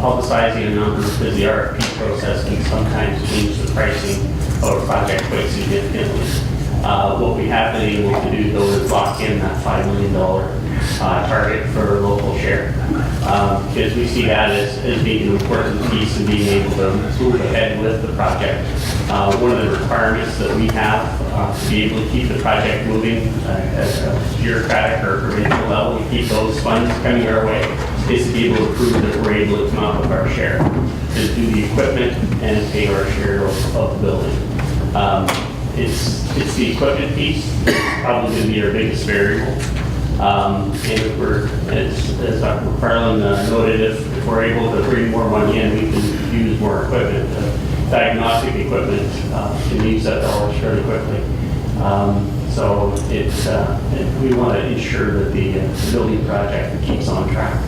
publicizing a number because the RFP process can sometimes change the pricing of a project quite significantly. What we have been able to do, though, is lock in that $5 million target for local share, because we see that as being an important piece in being able to move ahead with the project. One of the requirements that we have to be able to keep the project moving at a bureaucratic or provincial level, to keep those funds coming our way, is to be able to prove that we're able to come up with our share, to do the equipment and pay our share of the building. It's the equipment piece that's probably going to be our biggest variable. And if we're, as Dr. McFarland noted, if we're able to bring more money in, we can use more equipment. Diagnostic equipment can use that dollars fairly quickly. So we want to ensure that the building project keeps on track.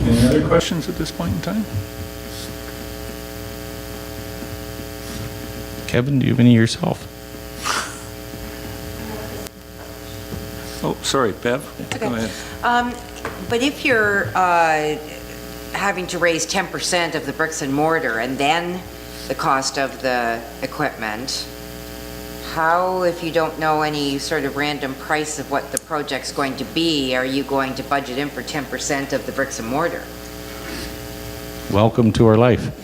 Any other questions at this point in time? Kevin, do you have any yourself? Oh, sorry, Bev. Go ahead. But if you're having to raise 10% of the bricks and mortar and then the cost of the equipment, how, if you don't know any sort of random price of what the project's going to be, are you going to budget in for 10% of the bricks and mortar? Welcome to our life.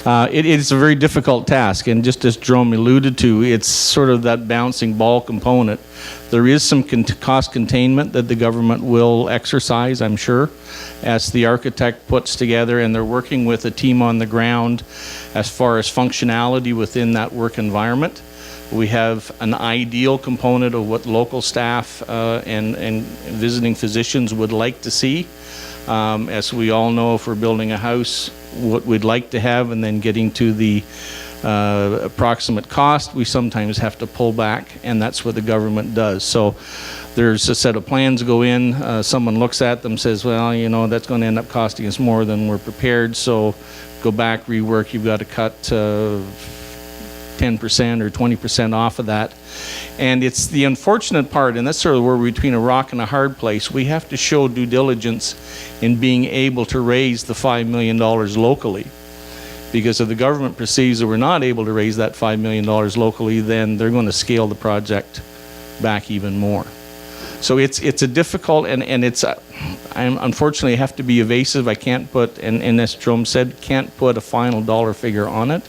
It is a very difficult task, and just as Jerome alluded to, it's sort of that bouncing ball component. There is some cost containment that the government will exercise, I'm sure, as the architect puts together, and they're working with a team on the ground as far as functionality within that work environment. We have an ideal component of what local staff and visiting physicians would like to see. As we all know, if we're building a house, what we'd like to have, and then getting to the approximate cost, we sometimes have to pull back, and that's what the government does. So there's a set of plans go in, someone looks at them, says, well, you know, that's going to end up costing us more than we're prepared, so go back, rework, you've got to cut 10% or 20% off of that. And it's the unfortunate part, and that's sort of where we're between a rock and a hard place. We have to show due diligence in being able to raise the $5 million locally. Because if the government perceives that we're not able to raise that $5 million locally, then they're going to scale the project back even more. So it's a difficult, and it's, I unfortunately have to be evasive. I can't put, and as Jerome said, can't put a final dollar figure on it.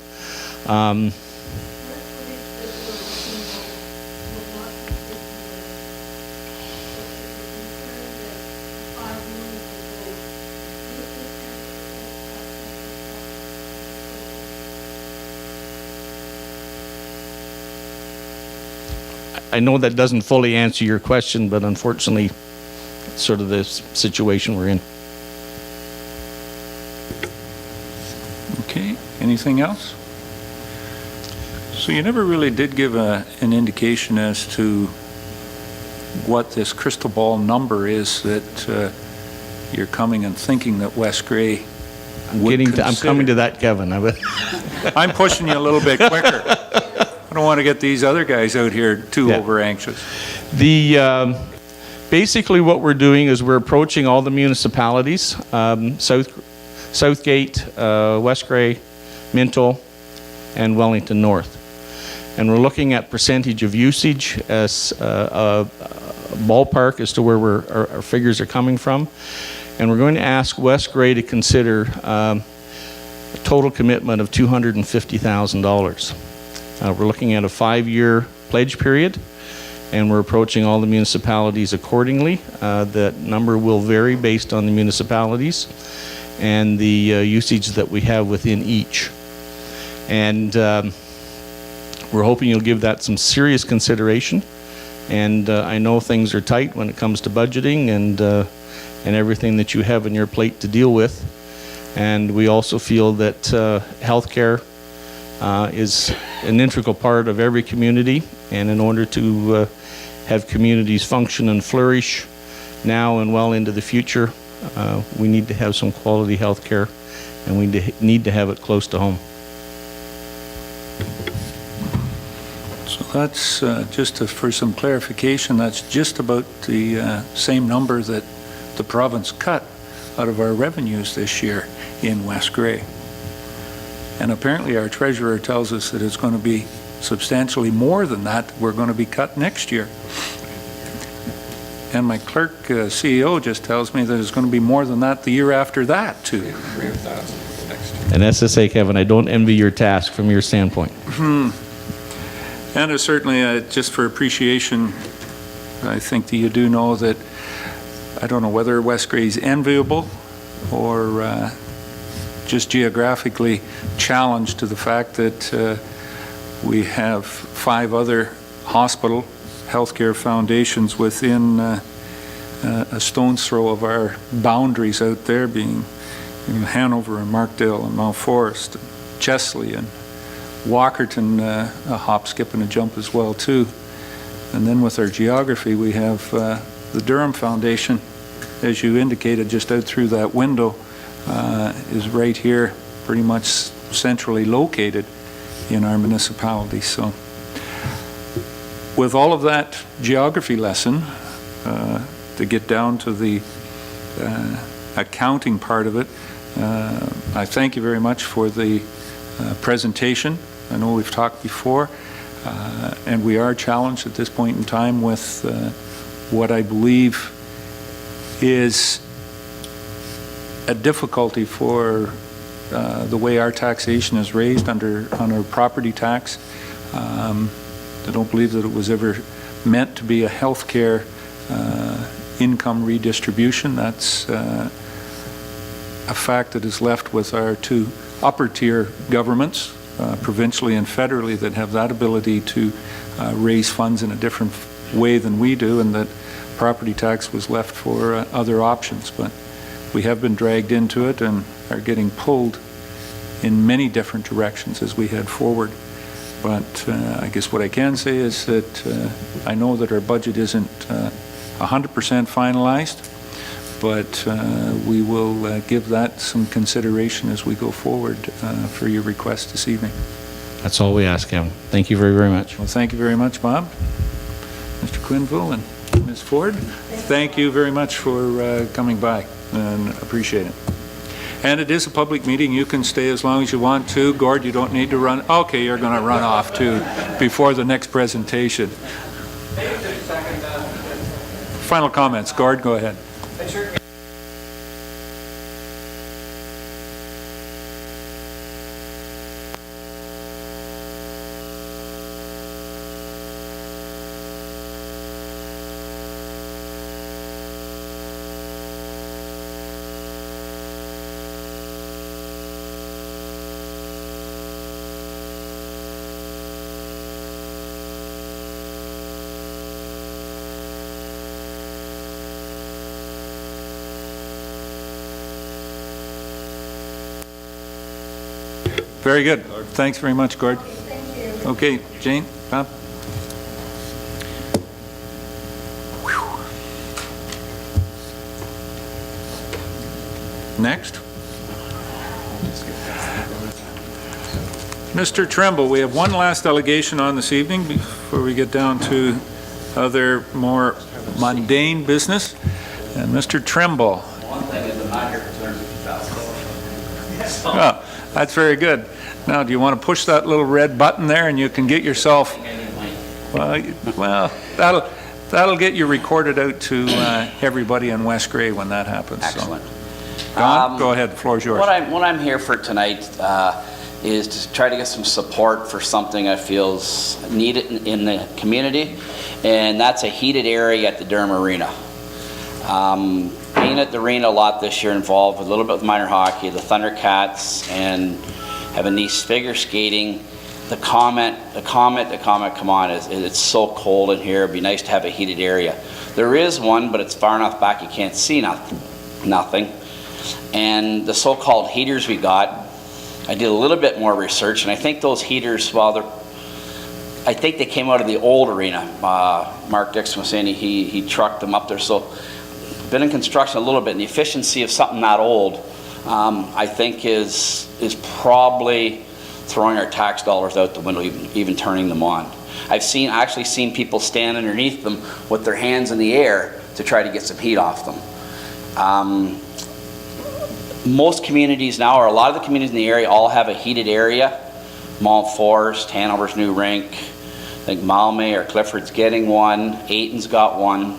I know that doesn't fully answer your question, but unfortunately, it's sort of the situation we're in. Okay, anything else? So you never really did give an indication as to what this crystal ball number is that you're coming and thinking that West Grey would consider. I'm coming to that, Kevin. I'm pushing you a little bit quicker. I don't want to get these other guys out here too over anxious. Basically what we're doing is we're approaching all the municipalities, Southgate, West Grey, Minto, and Wellington North. And we're looking at percentage of usage as a ballpark as to where our figures are coming from. And we're going to ask West Grey to consider a total commitment of $250,000. We're looking at a 5-year pledge period, and we're approaching all the municipalities accordingly. That number will vary based on the municipalities and the usage that we have within each. And we're hoping you'll give that some serious consideration. And I know things are tight when it comes to budgeting and everything that you have on your plate to deal with. And we also feel that healthcare is an integral part of every community, and in order to have communities function and flourish now and well into the future, we need to have some quality health care, and we need to have it close to home. So that's for some clarification, that's just about the same number that the province cut out of our revenues this year in West Grey. And apparently our treasurer tells us that it's going to be substantially more than that. We're going to be cut next year. And my clerk CEO just tells me that it's going to be more than that the year after that too. And SSA, Kevin, I don't envy your task from your standpoint. And certainly just for appreciation, I think that you do know that I don't know whether West Grey's enviable or just geographically challenged to the fact that we have 5 other hospital healthcare foundations within a stone's throw of our boundaries out there, being Hanover and Markdale and Mount Forest, and Chesley and Walkerton, a hop, skip and a jump as well too. And then with our geography, we have the Durham Foundation, as you indicated, just out through that window, is right here, pretty much centrally located in our municipality. So with all of that geography lesson, to get down to the accounting part of it, I thank you very much for the presentation. I know we've talked before, and we are challenged at this point in time with what I believe is a difficulty for the way our taxation is raised on our property tax. I don't believe that it was ever meant to be a healthcare income redistribution. That's a fact that is left with our 2 upper tier governments, provincially and federally, that have that ability to raise funds in a different way than we do, and that property tax was left for other options. But we have been dragged into it and are getting pulled in many different directions as we head forward. But I guess what I can say is that I know that our budget isn't 100% finalized, but we will give that some consideration as we go forward for your request this evening. That's all we ask, Kevin. Thank you very, very much. Well, thank you very much, Bob, Mr. Quinville, and Ms. Ford. Thank you very much for coming by, and appreciate it. And it is a public meeting. You can stay as long as you want to. Gord, you don't need to run. Okay, you're going to run off too before the next presentation. Final comments. Gord, go ahead. Very good. Thanks very much, Gord. Thank you. Okay, Jane, Bob? Next. Mr. Tremble, we have one last delegation on this evening before we get down to other more mundane business. And Mr. Tremble. One thing is I'm not here for $250,000. Oh, that's very good. Now, do you want to push that little red button there and you can get yourself, well, that'll get you recorded out to everybody in West Grey when that happens. Excellent. So. Go ahead, the floor is yours. What I'm here for tonight is to try to get some support for something I feel is needed in the community, and that's a heated area at the Durham Arena. Being at the arena a lot this year, involved with a little bit with minor hockey, the Thundercats, and having these figure skating. The comment, come on, it's so cold in here, it'd be nice to have a heated area. There is one, but it's far enough back you can't see nothing. And the so-called heaters we got, I did a little bit more research, and I think those heaters, I think they came out of the old arena. Mark Dixon was saying he trucked them up there, so been in construction a little bit, and the efficiency of something that old, I think is probably throwing our tax dollars out the window, even turning them on. I've actually seen people stand underneath them with their hands in the air to try to get some heat off them. Most communities now, or a lot of the communities in the area, all have a heated area. Mount Forest, Hanover's new rink, I think Malmay or Clifford's getting one, Ayton's got one.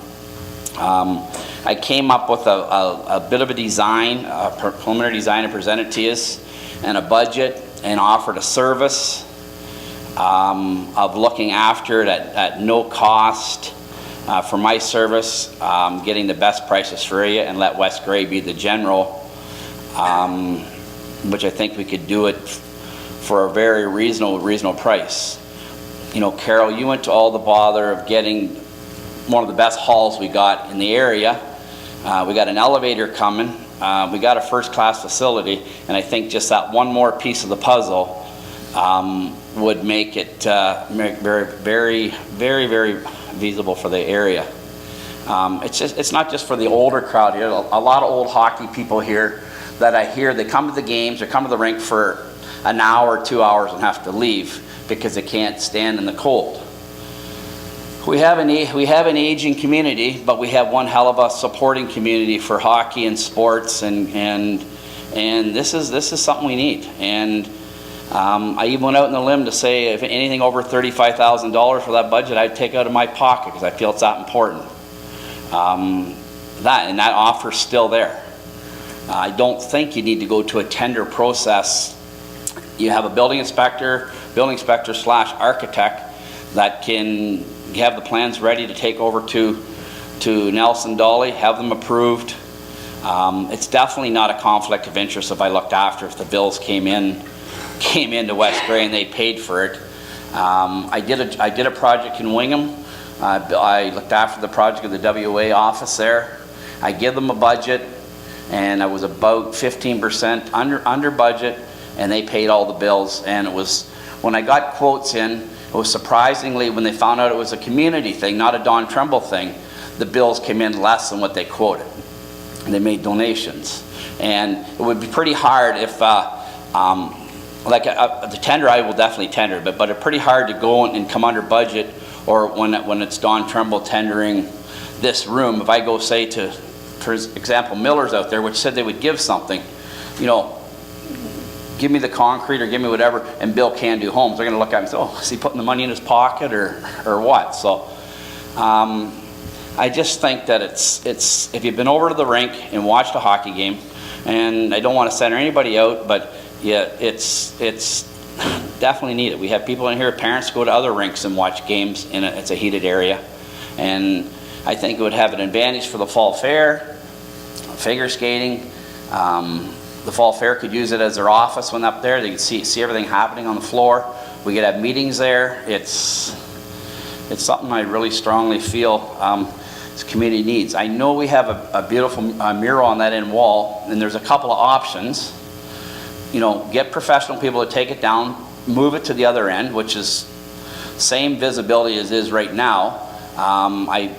I came up with a bit of a design, a preliminary design, and presented to you, and a budget, and offered a service of looking after it at no cost for my service, getting the best prices for you, and let West Grey be the general, which I think we could do it for a very reasonable price. You know, Carol, you went to all the bother of getting one of the best halls we got in the area. We got an elevator coming. We got a first-class facility, and I think just that one more piece of the puzzle would make it very feasible for the area. It's not just for the older crowd here. A lot of old hockey people here that I hear, they come to the games or come to the rink for an hour or 2 hours and have to leave because they can't stand in the cold. We have an aging community, but we have one hell of a supporting community for hockey and sports, and this is something we need. And I even went out on the limb to say if anything over $35,000 for that budget, I'd take out of my pocket because I feel it's that important. That offer's still there. I don't think you need to go to a tender process. You have a building inspector / architect that can have the plans ready to take over to Nelson Dolly, have them approved. It's definitely not a conflict of interest if I looked after if the bills came into West Grey and they paid for it. I did a project in Wingham. I looked after the project of the WA office there. I give them a budget, and I was about 15% under budget, and they paid all the bills. And it was, when I got quotes in, it was surprisingly, when they found out it was a community thing, not a Don Trumbull thing, the bills came in less than what they quoted. And they made donations. And it would be pretty hard if, like the tender, I will definitely tender, but it's pretty hard to go and come under budget, or when it's Don Trumbull tendering this room. If I go say to, for example, Miller's out there, which said they would give something, you know, give me the concrete or give me whatever, and Bill Can Do Homes, they're going to look at me and say, oh, is he putting the money in his pocket or what? So I just think that it's if you've been over to the rink and watched a hockey game, and I don't want to center anybody out, but yeah, it's definitely needed. We have people in here, parents go to other rinks and watch games, and it's a heated area. And I think it would have an advantage for the fall fair, figure skating. The fall fair could use it as their office when up there. They could see everything happening on the floor. We could have meetings there. It's something I really strongly feel this community needs. I know we have a beautiful mural on that end wall, and there's a couple of options. You know, get professional people to take it down, move it to the other end, which is same visibility as is right now. I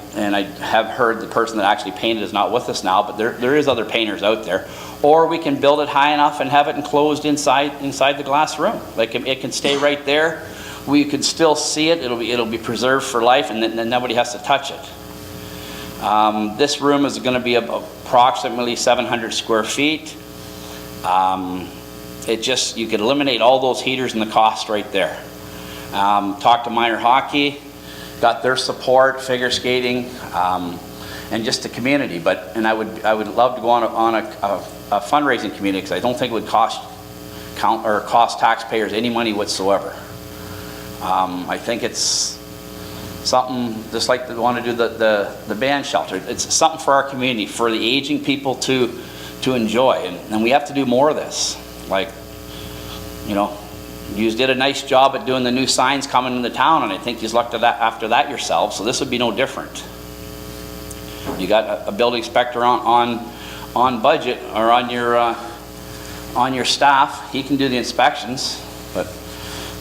have heard the person that actually painted is not with us now, but there is other painters out there. Or we can build it high enough and have it enclosed inside the glass room. Like it can stay right there. We can still see it. It'll be preserved for life, and then nobody has to touch it. This room is going to be approximately 700 square feet. You could eliminate all those heaters and the cost right there. Talked to minor hockey, got their support, figure skating, and just the community. And I would love to go on a fundraising community, because I don't think it would cost taxpayers any money whatsoever. I think it's something just like they want to do the band shelter. It's something for our community, for the aging people to enjoy, and we have to do more of this. Like, you know, you did a nice job at doing the new signs coming into town, and I think you looked at that after that yourself, so this would be no different. You got a building inspector on budget, or on your staff. He can do the inspections,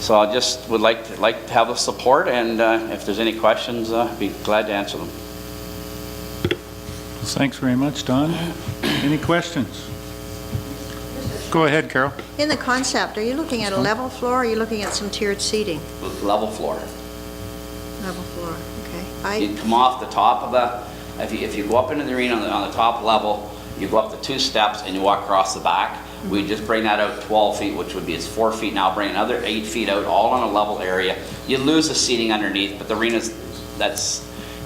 so I just would like to have the support, and if there's any questions, I'd be glad to answer them. Thanks very much, Don. Any questions? Go ahead, Carol. In the concept, are you looking at a level floor, or are you looking at some tiered seating? Level floor. Level floor, okay. You come off the top of if you go up into the arena on the top level, you go up the 2 steps and you walk across the back. We just bring that out 12 feet, which would be, it's 4 feet now, bring another 8 feet out, all on a level area. You lose the seating underneath, but the arena's,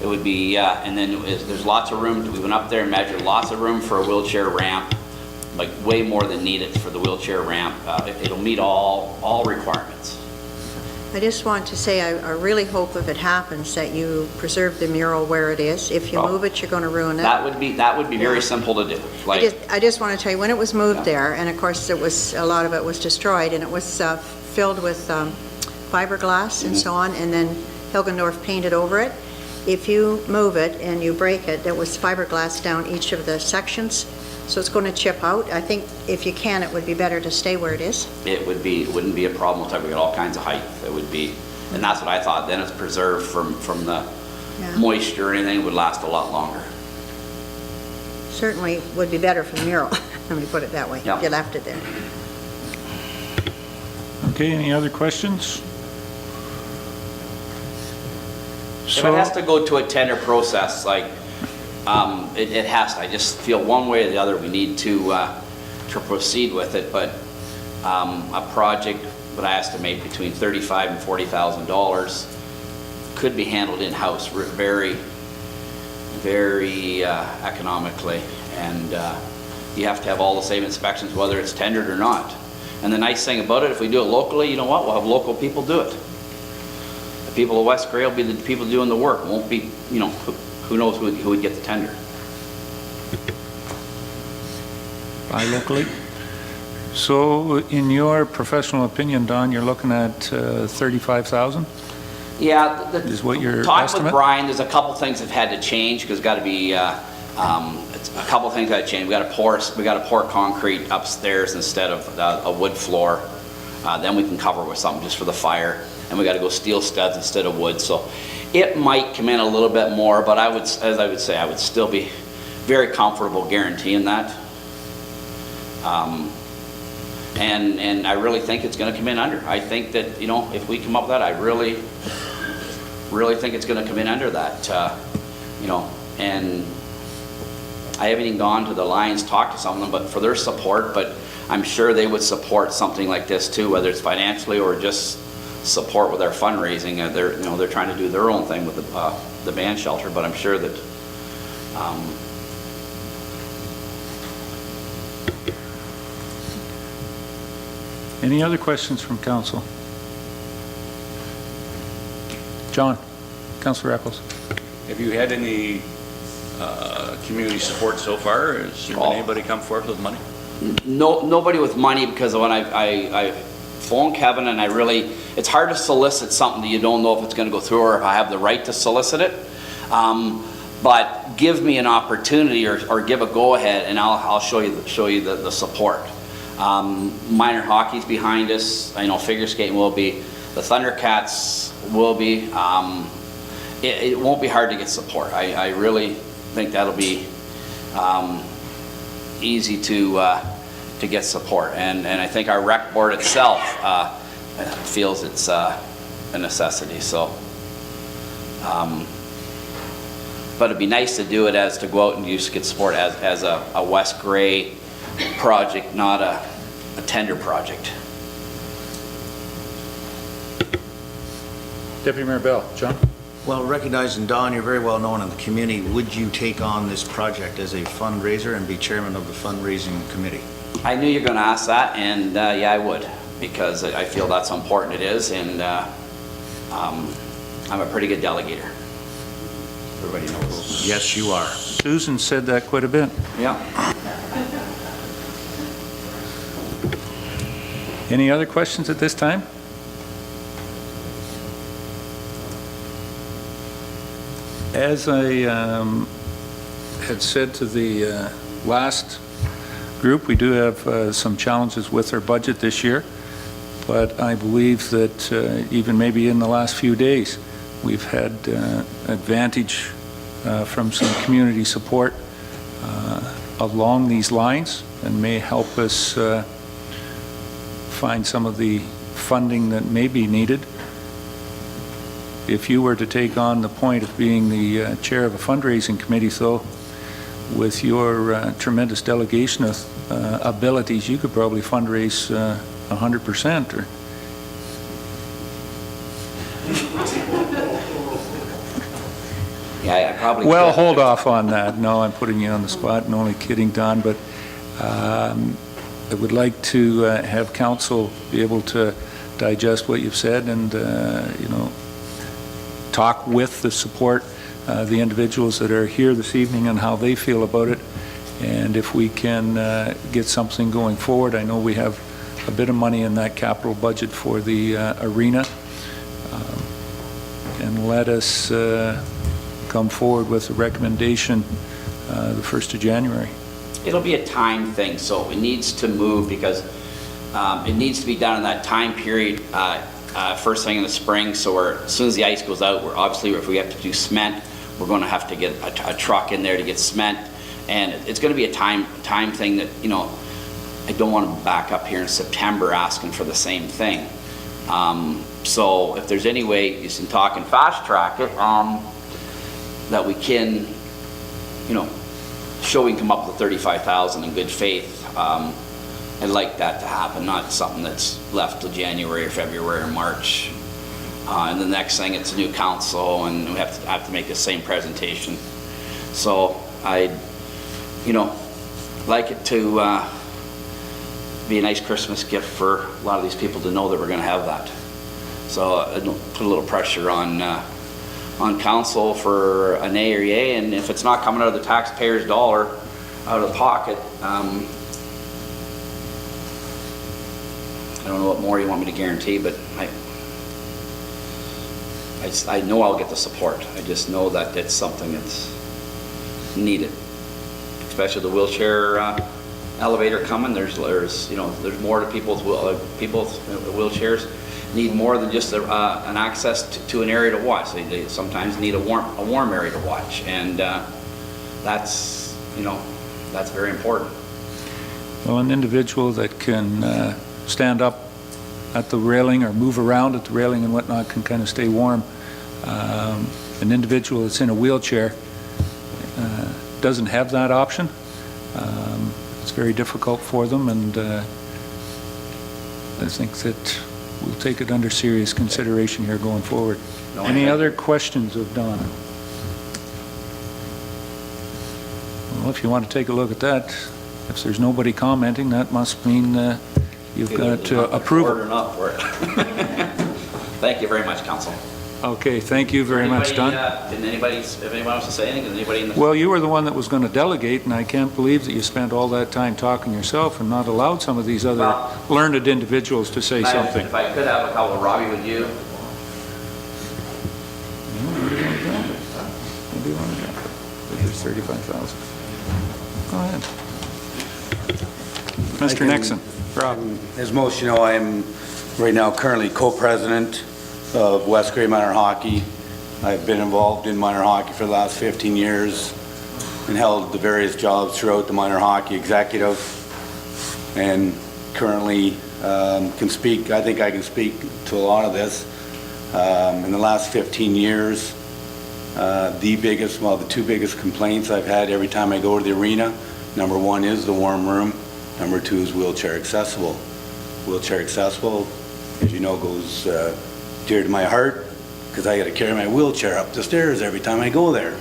it would be, and then there's lots of room. We went up there and measured lots of room for a wheelchair ramp, like way more than needed for the wheelchair ramp. It'll meet all requirements. I just want to say I really hope if it happens that you preserve the mural where it is. If you move it, you're going to ruin it. That would be very simple to do. I just want to tell you, when it was moved there, and of course a lot of it was destroyed, and it was filled with fiberglass and so on, and then Hilgendorf painted over it. If you move it and you break it, there was fiberglass down each of the sections. So it's going to chip out. I think if you can, it would be better to stay where it is. It wouldn't be a problem. We got all kinds of height. It would be, and that's what I thought. Then it's preserved from the moisture, and anything would last a lot longer. Certainly would be better for the mural. Let me put it that way. Yep. If you left it there. Okay, any other questions? If it has to go to a tender process, like it has to. I just feel one way or the other we need to proceed with it. But a project that I estimate between $35,000 and $40,000 could be handled in-house very, very economically, and you have to have all the same inspections whether it's tendered or not. And the nice thing about it, if we do it locally, you know what? We'll have local people do it. The people of West Grey will be the people doing the work. It won't be, you know, who knows who would get the tender. Buy locally. So, in your professional opinion, Don, you're looking at $35,000? Yeah, is what your talk estimate? with Brian. There's a couple things that have had to change because got to be It's a couple things got to change. We got to pour concrete upstairs instead of a wood floor. Then we can cover with something just for the fire. And we got to go steel studs instead of wood. So it might come in a little bit more, but I would still be very comfortable guaranteeing that. And I really think it's going to come in under. I think that, you know, if we come up with that, I really think it's going to come in under that, you know. And I haven't even gone to the Lions, talked to some of them, but for their support. But I'm sure they would support something like this too, whether it's financially or just support with our fundraising. They're trying to do their own thing with the band shelter, but I'm sure that. Any other questions from council? John, Councillor Eccles. Have you had any community support so far? Has there been anybody come forward with money? No, nobody with money, because when I phoned Kevin, and it's hard to solicit something that you don't know if it's going to go through or if I have the right to solicit it. But give me an opportunity or give a go-ahead, and I'll show you the support. Minor hockey's behind us. I know figure skating will be. The Thundercats will be. It won't be hard to get support. I really think that'll be easy to get support, and I think our rec board itself feels it's a necessity. So, but it'd be nice to do it as to go out and use get support as a West Grey project, not a tender project. Deputy Mayor Bell. John? Well, recognizing Don, you're very well known in the community. Would you take on this project as a fundraiser and be chairman of the fundraising committee? I knew you were going to ask that, and yeah, I would, because I feel that's how important it is, and I'm a pretty good delegator. Everybody knows. Yes, you are. Susan said that quite a bit. Yeah. Any other questions at this time? As I had said to the last group, we do have some challenges with our budget this year, but I believe that even maybe in the last few days, we've had advantage from some community support along these lines, and may help us find some of the funding that may be needed. If you were to take on the point of being the chair of a fundraising committee, though, with your tremendous delegation of abilities, you could probably fundraise 100%. Or yeah, I probably. Well, hold off on that. No, I'm putting you on the spot, and only kidding, Don. But I would like to have council be able to digest what you've said, and you know, talk with the support, the individuals that are here this evening, and how they feel about it. And if we can get something going forward, I know we have a bit of money in that capital budget for the arena, and let us come forward with a recommendation the 1st of January. It'll be a time thing, so it needs to move, because it needs to be done in that time period, first thing in the spring. So as soon as the ice goes out, if we have to do cement, we're going to have to get a truck in there to get cement, and it's going to be a time thing that, you know, I don't want to back up here in September asking for the same thing. So if there's any way you can talk and fast track it, that we can, you know, show we can come up with 35,000 in good faith. I'd like that to happen, not something that's left till January or February or March. And the next thing, it's a new council, and we have to make the same presentation. So I'd, you know, like it to be a nice Christmas gift for a lot of these people to know that we're going to have that. So I'd put a little pressure on council for an A or yay, and if it's not coming out of the taxpayer's dollar, out of the pocket, I don't know what more you want me to guarantee, but I know I'll get the support. I just know that it's something that's needed. especially the wheelchair elevator coming. There's more to people with wheelchairs need more than just an access to an area to watch. They sometimes need a warm area to watch, and that's very important. Well, an individual that can stand up at the railing or move around at the railing and whatnot can kind of stay warm. An individual that's in a wheelchair doesn't have that option. It's very difficult for them, and I think that we'll take it under serious consideration here going forward. Any other questions of Don? Well, if you want to take a look at that, if there's nobody commenting, that must mean you've got approval. Order enough for it. Thank you very much, Council. Okay, thank you very much, Don. If anyone wants to say anything, anybody in the... Well, you were the one that was going to delegate, and I can't believe that you spent all that time talking yourself and not allowed some of these other learned individuals to say something. If I could have a couple, Robbie, with you. What do you want to drop it? There's 35,000. Go ahead. Mr. Nixon. Rob. As most you know, I am right now currently co-president of West Grey Minor Hockey. I've been involved in minor hockey for the last 15 years and held the various jobs throughout the minor hockey executive, and currently can speak, I think I can speak to a lot of this. In the last 15 years, the two biggest complaints I've had every time I go to the arena, number one is the warm room, number two is wheelchair accessible. Wheelchair accessible, as you know, goes dear to my heart, because I got to carry my wheelchair up the stairs every time I go there.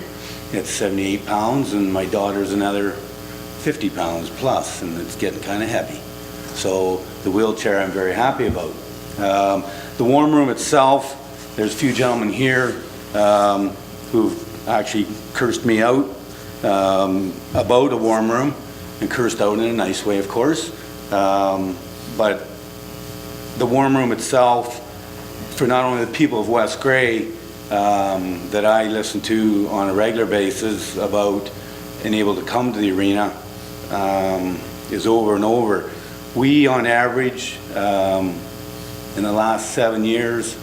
It's 78 pounds, and my daughter's another 50 pounds plus, and it's getting kind of heavy. So the wheelchair I'm very happy about. The warm room itself, there's a few gentlemen here who've actually cursed me out about a warm room, and cursed out in a nice way, of course. But the warm room itself, for not only the people of West Grey that I listen to on a regular basis about and able to come to the arena, is over and over. We, on average, in the last 7 years,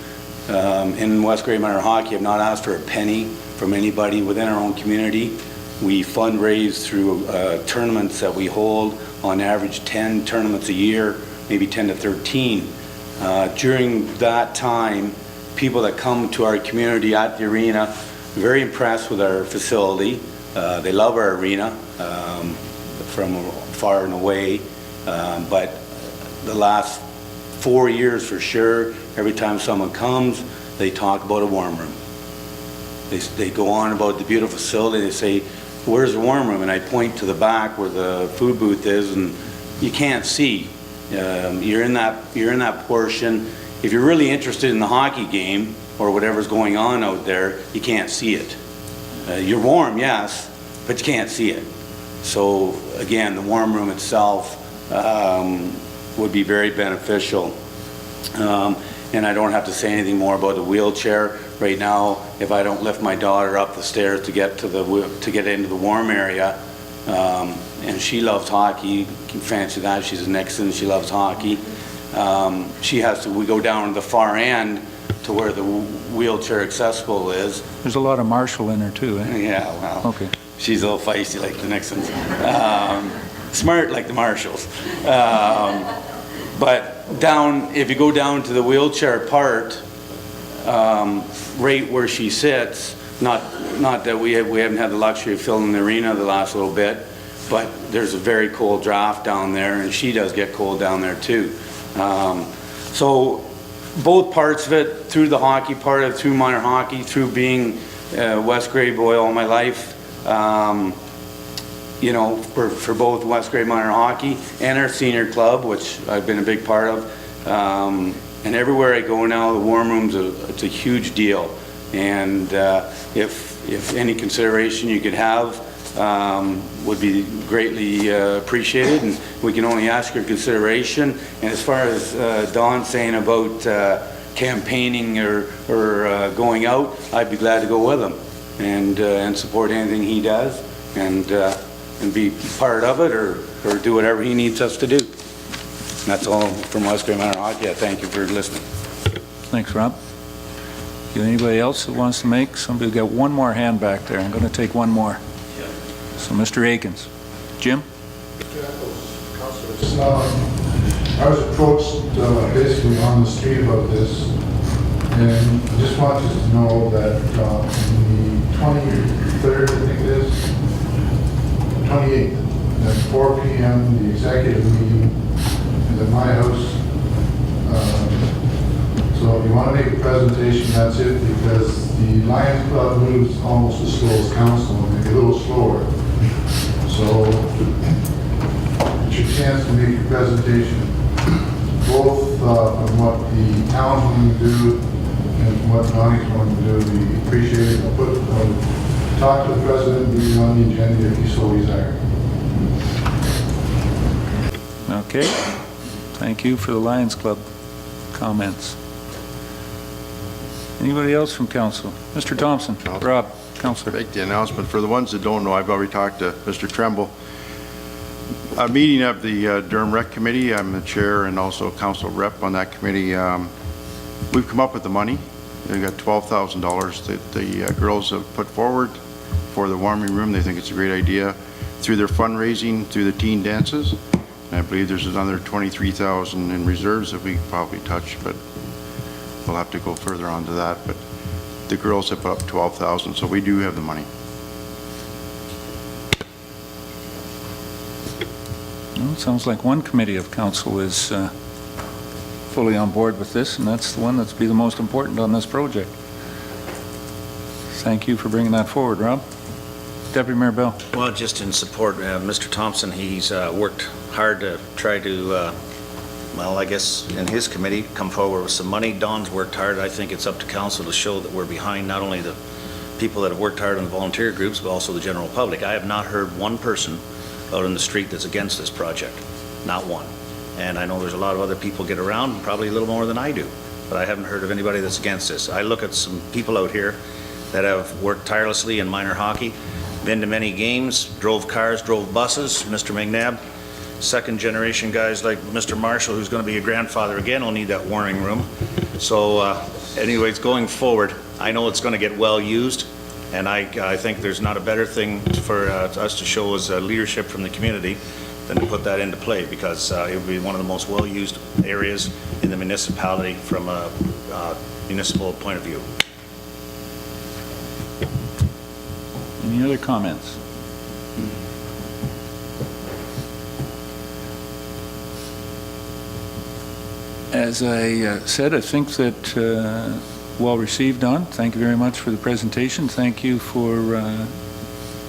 in West Grey Minor Hockey, have not asked for a penny from anybody within our own community. We fundraise through tournaments that we hold, on average 10 tournaments a year, maybe 10 to 13. During that time, people that come to our community at the arena are very impressed with our facility. They love our arena from far and away. But the last 4 years for sure, every time someone comes, they talk about a warm room. They go on about the beautiful facility. They say, "Where's the warm room?" And I point to the back where the food booth is, and you can't see. You're in that portion. If you're really interested in the hockey game or whatever's going on out there, you can't see it. You're warm, yes, but you can't see it. So again, the warm room itself would be very beneficial. And I don't have to say anything more about the wheelchair. Right now, if I don't lift my daughter up the stairs to get into the warm area, and she loves hockey, you can fancy that, she's a Nixon, she loves hockey. We go down to the far end to where the wheelchair accessible is. There's a lot of Marshall in her too, eh? Yeah, well, okay. She's a little feisty like the Nixons. Smart like the Marshalls. But if you go down to the wheelchair part, right where she sits, not that we haven't had the luxury of filling the arena the last little bit, but there's a very cold draft down there, and she does get cold down there too. So both parts of it, through the hockey part of it, through minor hockey, through being a West Grey boy all my life, for both West Grey Minor Hockey and our senior club, which I've been a big part of. And everywhere I go now, the warm room's it's a huge deal. And if any consideration you could have would be greatly appreciated, and we can only ask your consideration. And as far as Don saying about campaigning or going out, I'd be glad to go with him and support anything he does. And and be part of it or do whatever he needs us to do. And that's all from West Grey Manor Hockey. Thank you for listening. Thanks, Rob. Anybody else that wants to make? Somebody got one more hand back there. I'm going to take one more. So Mr. Akins. Jim? I was approached basically on the street about this, and I just wanted to know that on the 23rd, I think it is, 28th, at 4 p.m., the executive meeting is at my house. So if you want to make a presentation, that's it, because the Lions Club moves almost as slow as council, and maybe a little slower. So it's your chance to make a presentation, both from what the town's going to do and what Donnie's going to do. We appreciate it. I'll talk to the president, be on the agenda if he so desires. Okay. Thank you for the Lions Club comments. Anybody else from council? Mr. Thompson. Rob, councillor. Make the announcement. For the ones that don't know, I've already talked to Mr. Tremble. A meeting of the Durham Rec Committee. I'm the chair and also council rep on that committee. We've come up with the money. We've got $12,000 that the girls have put forward for the warming room. They think it's a great idea through their fundraising, through the teen dances. And I believe there's another $23,000 in reserves that we could probably touch, but we'll have to go further on to that. But the girls have put up $12,000, so we do have the money. Well, it sounds like one committee of council is fully on board with this, and that's the one that's be the most important on this project. Thank you for bringing that forward, Rob. Deputy Mayor Bell. Well, just in support, Mr. Thompson, he's worked hard to try to, well, I guess in his committee, come forward with some money. Don's worked hard. I think it's up to council to show that we're behind not only the people that have worked hard on the volunteer groups, but also the general public. I have not heard one person out in the street that's against this project, not one. And I know there's a lot of other people get around, probably a little more than I do, but I haven't heard of anybody that's against this. I look at some people out here that have worked tirelessly in minor hockey, been to many games, drove cars, drove buses. Mr. McNabb, second generation guys like Mr. Marshall, who's going to be a grandfather again, will need that warming room. So anyways, going forward, I know it's going to get well used, and I think there's not a better thing for us to show as leadership from the community than to put that into play, because it would be one of the most well-used areas in the municipality from a municipal point of view. Any other comments? As I said, I think that well received, Don. Thank you very much for the presentation. Thank you for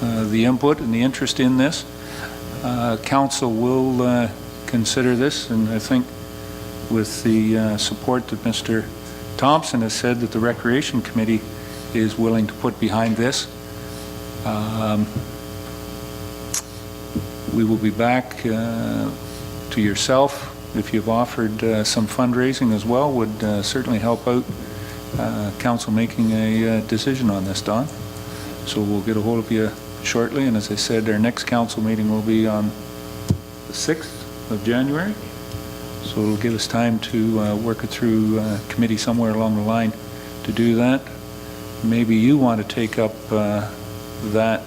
the input and the interest in this. Council will consider this, and I think with the support that Mr. Thompson has said that the Recreation Committee is willing to put behind this. We will be back to yourself if you've offered some fundraising as well, would certainly help out council making a decision on this, Don. So we'll get a hold of you shortly, and as I said, our next council meeting will be on the 6th of January. So it'll give us time to work it through committee somewhere along the line to do that. Maybe you want to take up that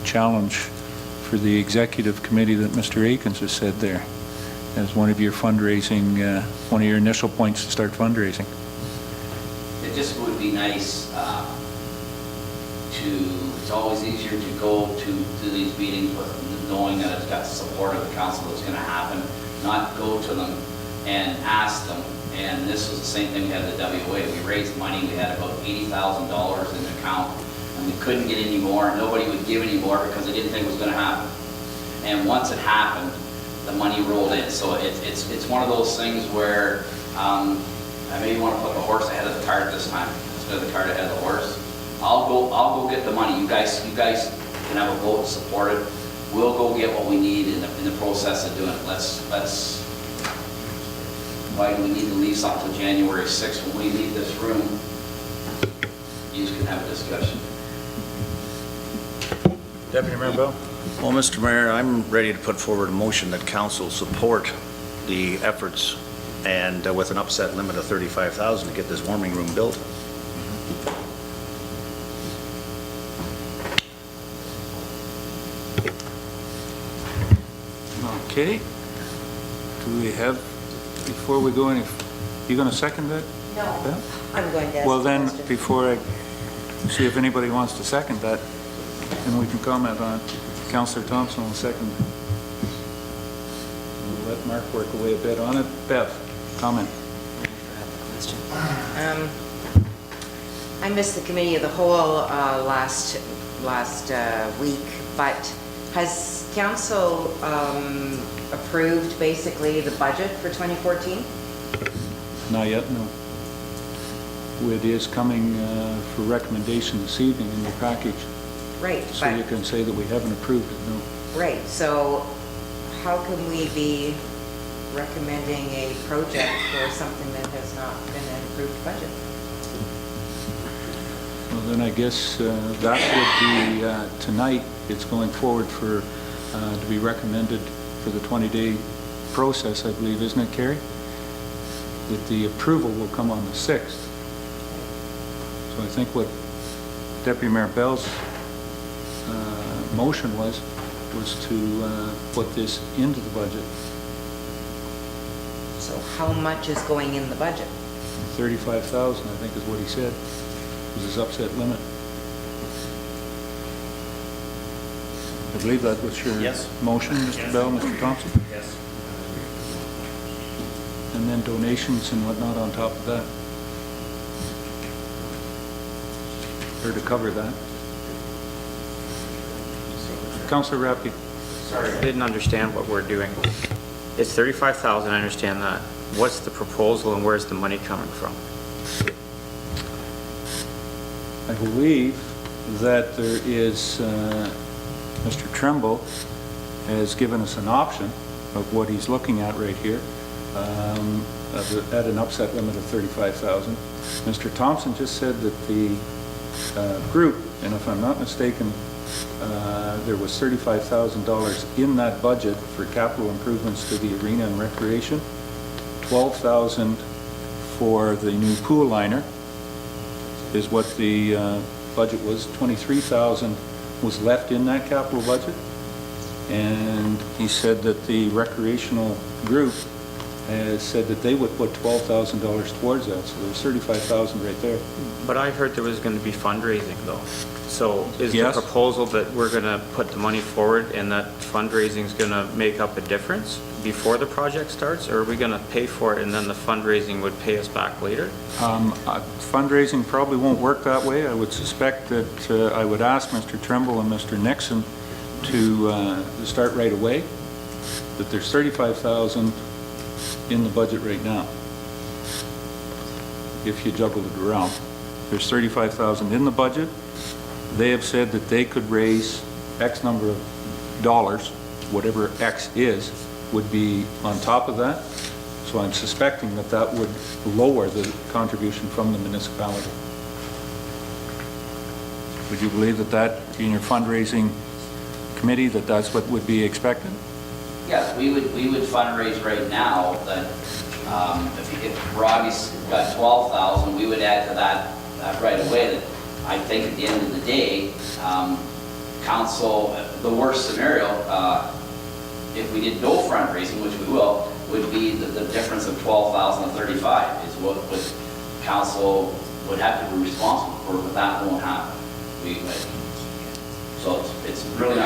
challenge for the executive committee that Mr. Akins has said there as one of your fundraising, one of your initial points to start fundraising. It just would be nice it's always easier to go to these meetings with knowing that it's got the support of the council that's going to happen, not go to them and ask them. And this was the same thing we had at the WA. We raised money, we had about $80,000 in the account, and we couldn't get any more. Nobody would give any more because they didn't think it was going to happen. And once it happened, the money rolled in. So it's one of those things where I maybe want to put the horse ahead of the cart this time instead of the cart ahead of the horse. I'll go get the money. You guys can have a vote to support it. We'll go get what we need in the process of doing it. Let's. Why do we need to leave something until January 6th? When we leave this room, you can have a discussion. Deputy Mayor Bell? Well, Mr. Mayor, I'm ready to put forward a motion that council support the efforts and with an upset limit of $35,000 to get this warming room built. Okay. Do we have, before we go any, you going to second that? No, Beth? I'm going to ask Well a then, question. before I see if anybody wants to second that, then we can comment on it. Councillor Thompson will second. We'll let Mark work away a bit on it. Bev, comment. I missed the committee of the whole last week, but has council approved basically the budget for 2014? Not yet, no. It is coming for recommendation this evening in your package. Right, So but- you can say that we haven't approved it, no. Right, so how can we be recommending a project for something that has not been an approved budget? Well, then I guess that would be, tonight, it's going forward for, to be recommended for the 20-day process, I believe, isn't it, Carrie? That the approval will come on the 6th. So I think what Deputy Mayor Bell's motion was to put this into the budget. So how much is going in the budget? 35,000, I think is what he said, was his upset limit. I believe that was your motion, Mr. Bell, Mr. Thompson? Yes. And then donations and whatnot on top of that. Or to cover that. Councillor Rappi. Sorry, I didn't understand what we're doing. It's 35,000, I understand that. What's the proposal and where's the money coming from? I believe that there is, Mr. Tremble has given us an option of what he's looking at right here, at an upset limit of 35,000. Mr. Thompson just said that the group, and if I'm not mistaken, there was $35,000 in that budget for capital improvements to the arena and recreation, $12,000 for the new pool liner is what the budget was. $23,000 was left in that capital budget, and he said that the recreational group has said that they would put $12,000 towards that, so there's $35,000 right there. But I heard there was going to be fundraising though. So is Yes. the proposal that we're going to put the money forward and that fundraising is going to make up a difference before the project starts? Or are we going to pay for it and then the fundraising would pay us back later? Fundraising probably won't work that way. I would suspect that I would ask Mr. Tremble and Mr. Nixon to start right away, that there's $35,000 in the budget right now. If you juggled it around, there's $35,000 in the budget. They have said that they could raise X number of dollars, whatever X is, would be on top of that. So I'm suspecting that that would lower the contribution from the municipality. Would you believe that in your fundraising committee, that that's what would be expected? Yes, we would fundraise right now that if Robbie's got 12,000, we would add to that right away. That I think at the end of the day, council, the worst scenario, if we did no fundraising, which we will, would be the difference of 12,000 and 35 is what council would have to be responsible for, but that won't happen. So it's really not